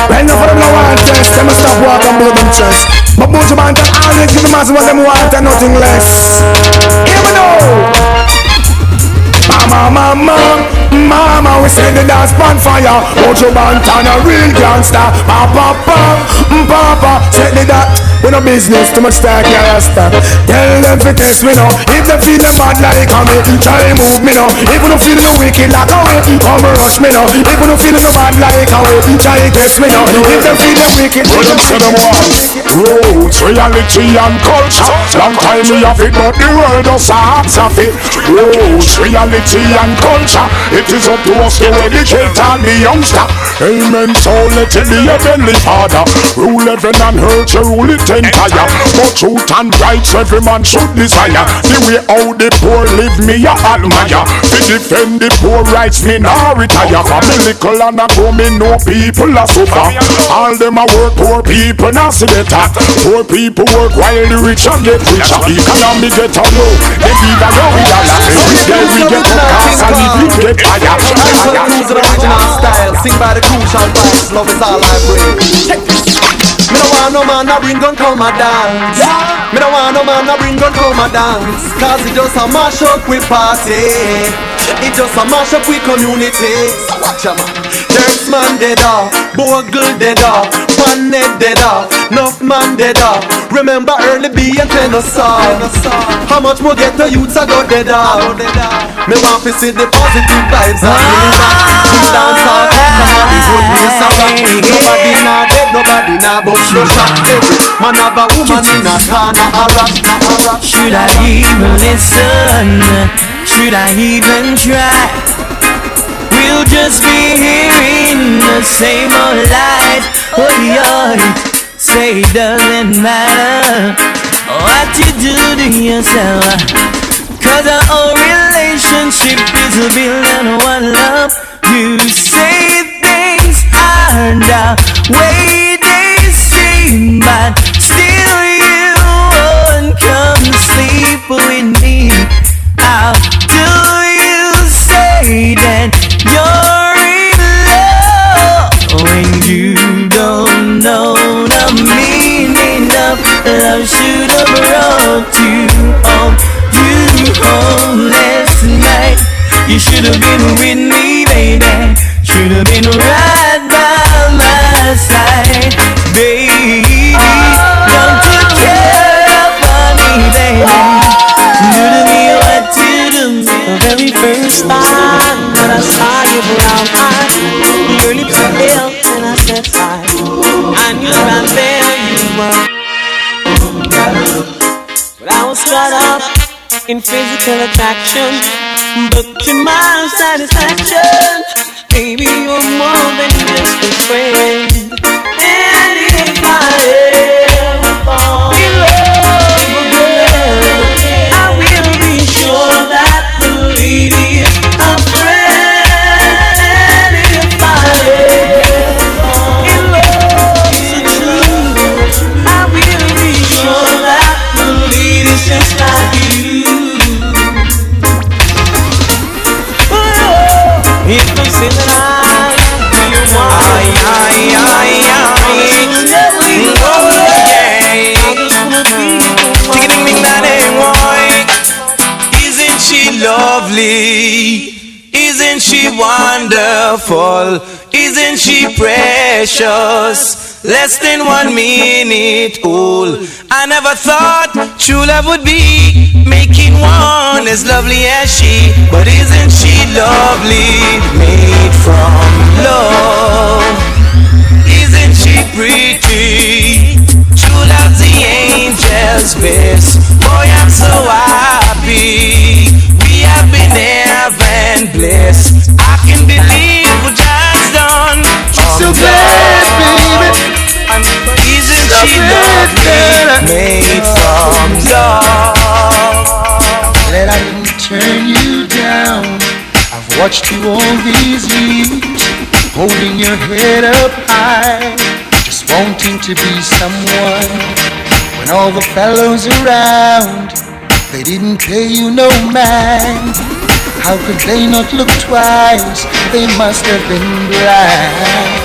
When no for them no want test, them a stop walk and blow them chest. But Buju Banton always give the masses what them want and nothing less. Here we know. Mama, we send the dance on fire. Buju Banton a real gangster. Papa, set the that. We no business, too much talk, yeah, rasta. Tell them to test me now. If they feel them bad like me, try move me now. If you don't feel no wicked like me, come rush me now. If you don't feel no bad like me, try test me now. If they feel them wicked, we don't see them once. Roots, reality and culture. Long time we have it, but the world does ask of it. Roots, reality and culture. It is up to us to educate all the youngster. Amen, so let it be a heavenly Father. Rule heaven and earth, you rule it entire. But truth and rights every man should desire. The way how the poor live me a admire. To defend the poor rights me nah retire. For me little and I grow me no people a suffer. All them a work, poor people nah see better. Poor people work while the rich and get richer. Economy get a low, they give a low dollar. Every day we get a cast and if we get higher. Cruise in original style, sing by the crucial vibes. Love is all I bring. Me no want no man a bring gun come a dance. Me no want no man a bring gun come a dance. Cause it just a mash up with party. It just a mash up with community. So watch ya man. Jerks man dead off, Bogle dead off, Panet dead off, Nuff man dead off. Remember early B and Tennessee. How much more get the youths a go dead off. Me want to see the positive vibes and bring back to dance all. Somebody good news a rock. Nobody not dead, nobody not bust no shot. Every man have a woman in a corner a rock. Should I even listen? Should I even try? We'll just be hearing the same old lies. Oh, yeah, say it doesn't matter what you do to yourself. Cause our whole relationship is built on one love. You say things aren't the way they seem, but still you won't come sleep with me. How do you say that you're in love when you don't know the meaning of love? Should have brought you home. Home last night. You should have been with me, baby. Should have been right by my side, baby. Don't you care about me, baby? Do to me what you do. The very first time that I saw your brown eyes, your lips were pale and I said hi. I knew right there you were. But I was caught up in physical attraction, but to my satisfaction, baby, you're more than just a friend. And if I ever fall in love again, I will be sure that the lady is a friend. And if I ever fall in love again, I will be sure that the lady's just like you. If I say that I feel isn't she lovely? Isn't she wonderful? Isn't she precious? Less than 1 minute old. I never thought true love would be making one as lovely as she. But isn't she lovely? Made from love. Isn't she pretty? True love's the angel's best. Boy, I'm so happy. We have been heaven blessed. I can believe what God's done. She's so glad, baby. Isn't she lovely? Made from watched you all these years, holding your head up high, just wanting to be someone. When all the fellows around, they didn't pay you no mind. How could they not look twice? They must have been blind.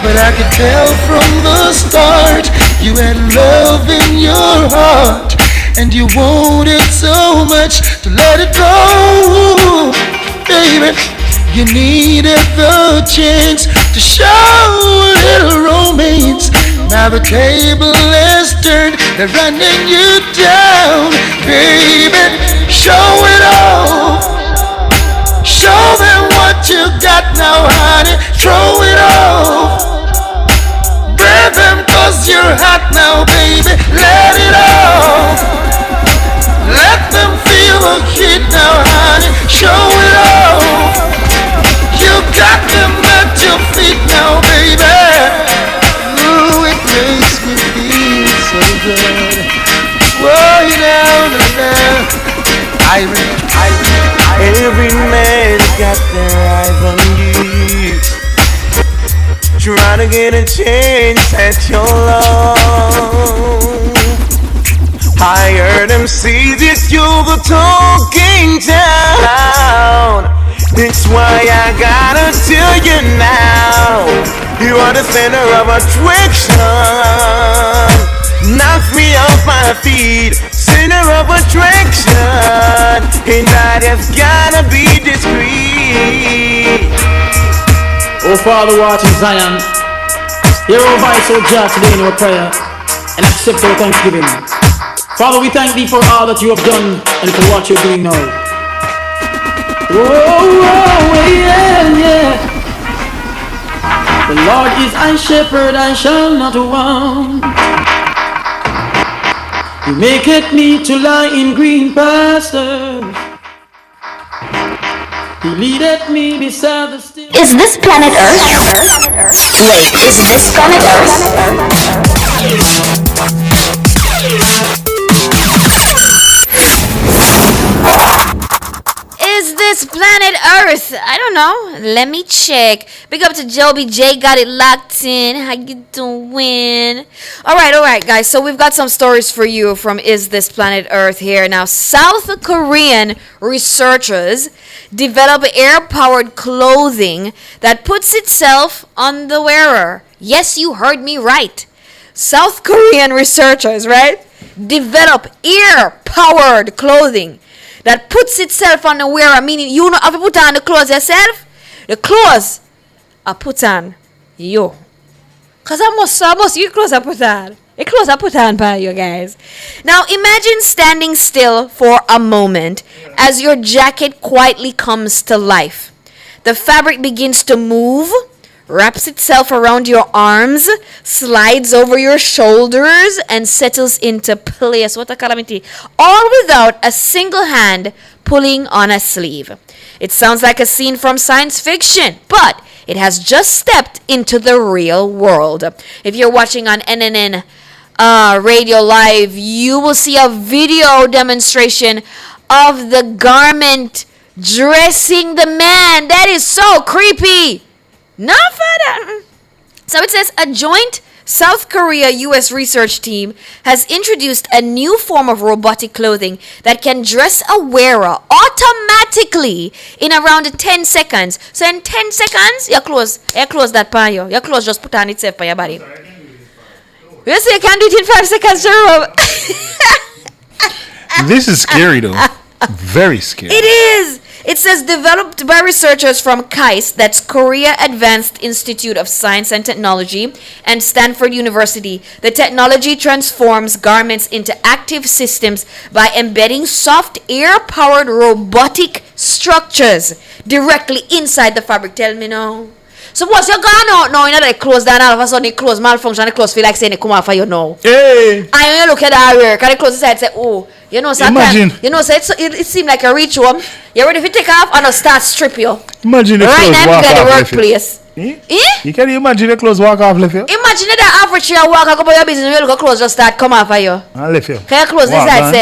But I could tell from the start, you had love in your heart, and you wanted so much to let it go. Baby, you needed the chance to show a little romance. Now the table has turned, they're running you down. Baby, show it off. Show them what you got now, honey. Throw it off. Brand them 'cause you're hot now, baby. Let it off. Let them feel the heat now, honey. Show it off. You got them at your feet now, baby. Ooh, it makes me feel so good. Whoa, down and down. Every man's got their eyes on you, trying to get a chance at your love. I heard them say that you're the talking town. That's why I gotta tell you now, you are the center of attraction. Knock me off my feet, center of attraction, and I just gotta be discreet. Oh Father, watch in Zion, hear our voice, O God, today in our prayer, and accept our thanksgiving. Father, we thank Thee for all that You have done and for what You're doing now. Oh, yeah, yeah. The Lord is my shepherd, I shall not want. He maketh me to lie in green pastures. He leadeth me beside the still. Is this planet Earth? Wait, is this planet Earth? Is this planet Earth? I don't know. Let me check. Big up to Joby J. Got it locked in. How you doing? All right, guys. So we've got some stories for you from Is This Planet Earth here. Now, South Korean researchers develop air-powered clothing that puts itself on the wearer. Yes, you heard me right. South Korean researchers, right, develop air-powered clothing that puts itself on the wearer, meaning you don't have to put on the clothes yourself. The clothes are put on you. Because I must your clothes are put on. The clothes are put on by you guys. Now imagine standing still for a moment as your jacket quietly comes to life. The fabric begins to move, wraps itself around your arms, slides over your shoulders, and settles into place. What a calamity. All without a single hand pulling on a sleeve. It sounds like a scene from science fiction, but it has just stepped into the real world. If you're watching on NNN Radio Live, you will see a video demonstration of the garment dressing the man. That is so creepy. No further. So it says a joint South Korea-US research team has introduced a new form of robotic clothing that can dress a wearer automatically in around 10 seconds. So in 10 seconds, your clothes that pan you. Your clothes just put on itself by your body. You say you can do it in 5 seconds, Jerome. This is scary though. Very scary. It is. It says developed by researchers from KAIST, that's Korea Advanced Institute of Science and Technology, and Stanford University. The technology transforms garments into active systems by embedding soft air-powered robotic structures directly inside the fabric. Tell me now. Suppose you're gone out now, you know, like clothes down, all of a sudden the clothes malfunction, the clothes feel like saying they come off for you now. Hey! And when you look at that work, and the clothes inside say, oh, you know, sometimes, you know, so it seems like a reach home, you're ready to take off and I'll start strip you. Imagine the right clothes now, walk you got off the left you. workplace. You can imagine the clothes walk off left you? Imagine that average year walk, I go by your business, you look at clothes just start come off for you. I left you. Can your clothes Walk, inside man.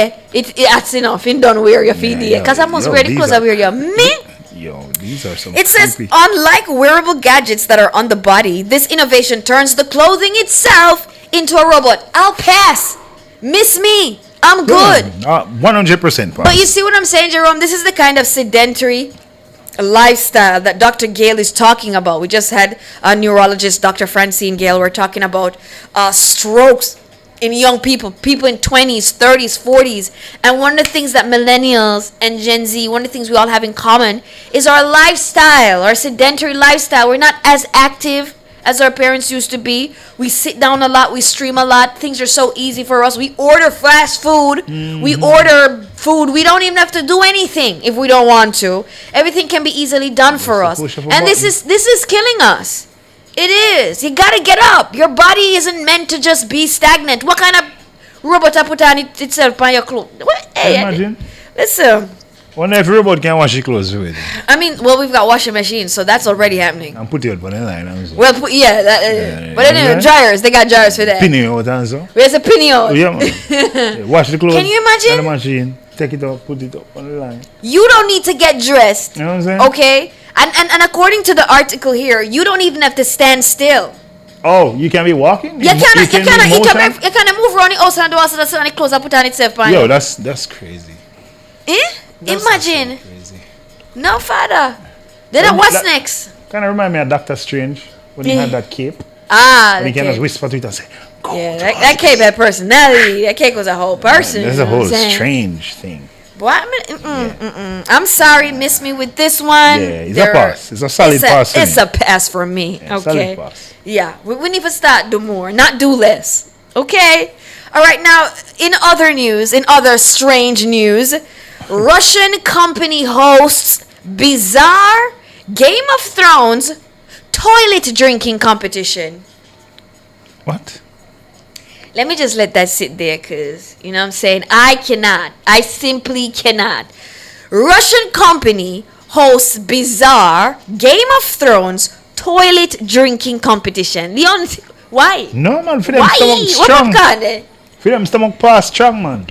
say, that's enough, you don't wear your feet because I must wear the clothes I wear you. Me? Yo, These are some It says, creepy. unlike wearable gadgets that are on the body, this innovation turns the clothing itself into a robot. I'll pass. Miss me. I'm good. 100% pass. But you see what I'm saying, Jerome? This is the kind of sedentary lifestyle that Dr. Gale is talking about. We just had a neurologist, Dr. Francine Gale. We're talking about strokes in young people, people in 20s, 30s, 40s. And one of the things that millennials and Gen Z, one of the things we all have in common is our lifestyle, our sedentary lifestyle. We're not as active as our parents used to be. We sit down a lot, we stream a lot. Things are so easy for us. We order fast food. We order food. We don't even have to do anything if we don't want to. Everything can be easily done for us. And this is killing us. It is. You gotta get up. Your body isn't meant to just be stagnant. What kind of robot I put on itself on your clothes? What? Hey, Imagine. Listen. Wonder if robot can wash your clothes with it. I mean, well, we've got washing machines, so that's already happening. And put it on the line. Well, but anyway, dryers. They got dryers for that. Pinning out and so. There's a pinning out. Yeah, man. Yeah, wash the clothes. Can you imagine? On the machine. Take it up, put it up on the line. You don't need to get dressed. You know what I'm saying? Okay? And according to the article here, you don't even have to stand still. Oh, you can be walking? You kind of move around the house and do all sorts of clothes and put on itself. Yo, that's crazy. Imagine. No, father. Then what's next? Kind of remind me of Doctor Strange when he had that cape. And he can just whisper to it and say, that cape had personality. That cape was a whole person. There's a whole strange thing. Boy, I'm sorry, miss me with this one. Yeah, it's a pass. It's a solid pass. It's a pass for me. Yeah, okay. solid pass. Yeah, we need to start do more, not do less. Okay. All right. Now, in other news, in other strange news, Russian company hosts bizarre Game of Thrones toilet drinking competition. What? Let me just let that sit there, because, you know what I'm saying? I simply cannot. Russian company hosts bizarre Game of Thrones toilet drinking competition. Why? No, man, for them Why? stomach strong. What for them stomach pass strong, man.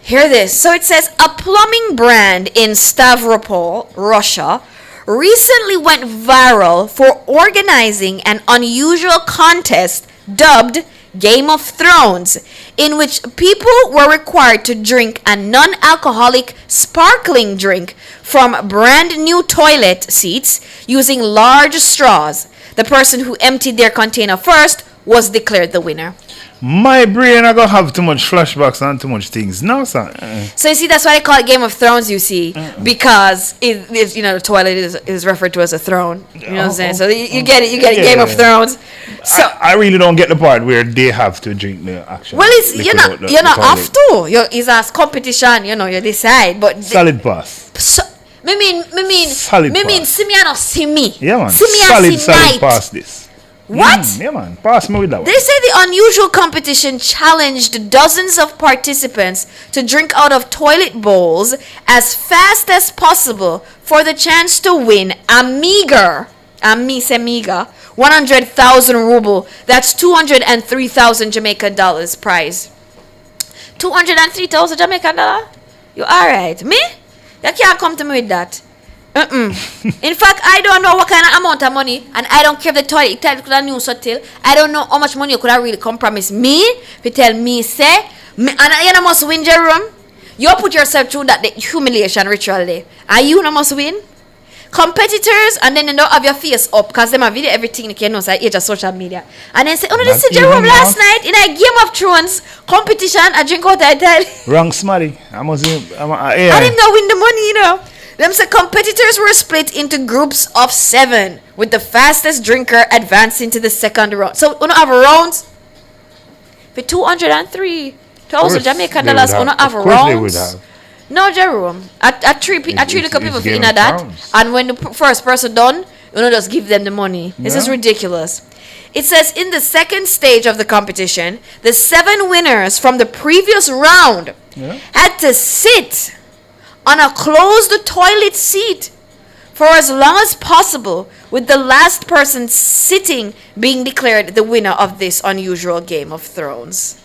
Hear this. So it says a plumbing brand in Stavropol, Russia, recently went viral for organizing an unusual contest dubbed Game of Thrones, in which people were required to drink a non-alcoholic sparkling drink from brand new toilet seats using large straws. The person who emptied their container first was declared the winner. My brain I gonna have too much flashbacks and too much things. No, sir. So you see, that's why they call it Game of Thrones, you see, because it you know, the toilet is referred to as a throne. You know what I'm saying? So you get it, Game of Thrones. So I really don't get the part where they have to drink the actual. Well, it's you're not have to. It's a competition, you know, you decide. But solid pass. So me mean solid pass. see me and not see me. Yeah, man. See me Solid pass this. What? Yeah, man. Pass me with that one. They say the unusual competition challenged dozens of participants to drink out of toilet bowls as fast as possible for the chance to win a meager 100,000 ruble. That's 203,000 Jamaican dollars prize. 203,000 Jamaican dollar? You alright? Me? You can't come to me with that. In fact, I don't know what kind of amount of money, and I don't care if the toilet could have knew so till. I don't know how much money you could have really come promise me if you tell me, say, me, and you must win, Jerome. You put yourself through that the humiliation ritual there. And you must win. Competitors, and then you don't have your face up because them have video everything you can know, so age of social media. And then say, oh no, this is Jerome last night in a Game of Thrones competition. I drink out I tell. Wrong smarty. I didn't know win the money, you know. Them say competitors were split into groups of 7, with the fastest drinker advancing to the second round. So we don't have rounds for 203,000 Jamaican dollars. We don't have rounds. No, Jerome. I treat the people for in that, and when the first person done, you know, just give them the money. This is ridiculous. It says in the second stage of the competition, the 7 winners from the previous round had to sit on a closed toilet seat for as long as possible, with the last person sitting being declared the winner of this unusual Game of Thrones.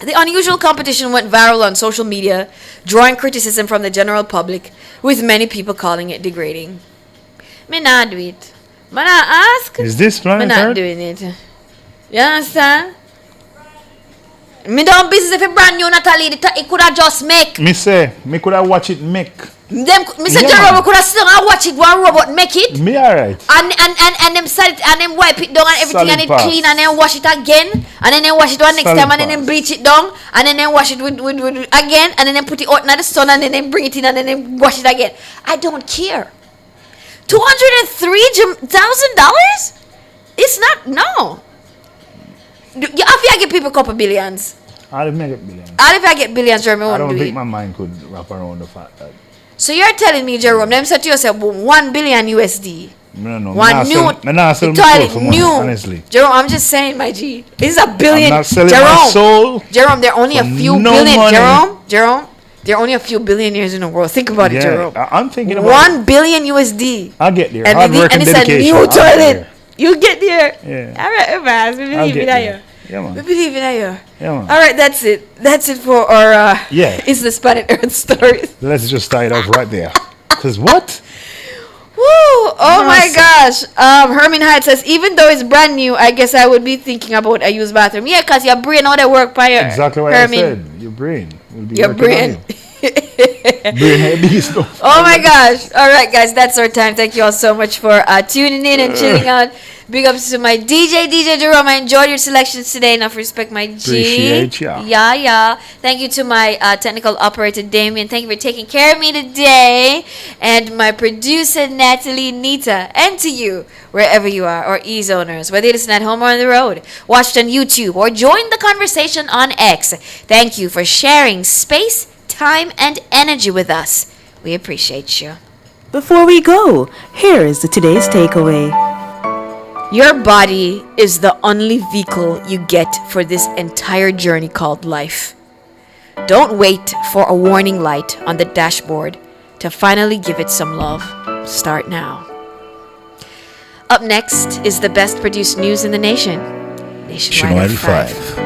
The unusual competition went viral on social media, drawing criticism from the general public, with many people calling it degrading. Me not do it. Me not ask. Is this Me Planet not Earth? doing it. You understand? Me don't business if it brand new, Natalie. It could have just make. Me say, me could have watch it make. Them, Mr. Yeah, Jerome man. could have sit down and watch it, one robot make it. Me alright. And them set it and then wipe it down and everything Solid and it pass. clean and then wash it again and then wash it one next Solid time and then bleach it down and then wash it with again and then put it out in the sun and then bring it in and then wash it again. I don't care. $203,000? It's not no. You have to give people a couple billions. I'll make it billions. I'll if I get billions, Jerome, I I won't don't do think it. my mind could wrap around the fact that. So you're telling me, Jerome, them said to yourself, 1 billion USD. No, no. One new Me not sell my toilet, soul for money, new. honestly. Jerome, I'm just saying, my G. This is a billion. I'm not selling Jerome, my soul Jerome, there are only a for few no billion. money. Jerome, there are only a few billionaires in the world. Think about it, Yeah, Jerome. I'm thinking about 1 billion USD. I'll get there. And, Hard it- work and and it's a dedication. new I'll get toilet. there. You get there. Yeah. All right, Evans, we I'll believe get in there. you. Yeah, We man. believe in you. Yeah, man. All right, that's it. That's it for our Yeah. It's the Planet Earth stories. Let's just tie it off right there. Because what? Woo! Oh my Nice. gosh. Herman Hyde says, even though it's brand new, I guess I would be thinking about a used bathroom. Yeah, because your brain all that work prior. Exactly what Herman. I said. Your brain will be Your working brain. on you. Brain heavy stuff. Oh my gosh. All right, guys, that's our time. Thank you all so much for tuning in and chilling out. Big ups to my DJ Jerome. I enjoyed your selections today. Enough respect, my G. Appreciate ya. Yeah. Thank you to my technical operator, Damien. Thank you for taking care of me today. And my producer, Natalie Nita. And to you, wherever you are, or E-Zoners, whether you listen at home or on the road, watched on YouTube, or joined the conversation on X. Thank you for sharing space, time, and energy with us. We appreciate you. Before we go, here is today's takeaway. Your body is the only vehicle you get for this entire journey called life. Don't wait for a warning light on the dashboard to finally give it some love. Start now. Up next is the best produced news in the nation. Nationwide at 5.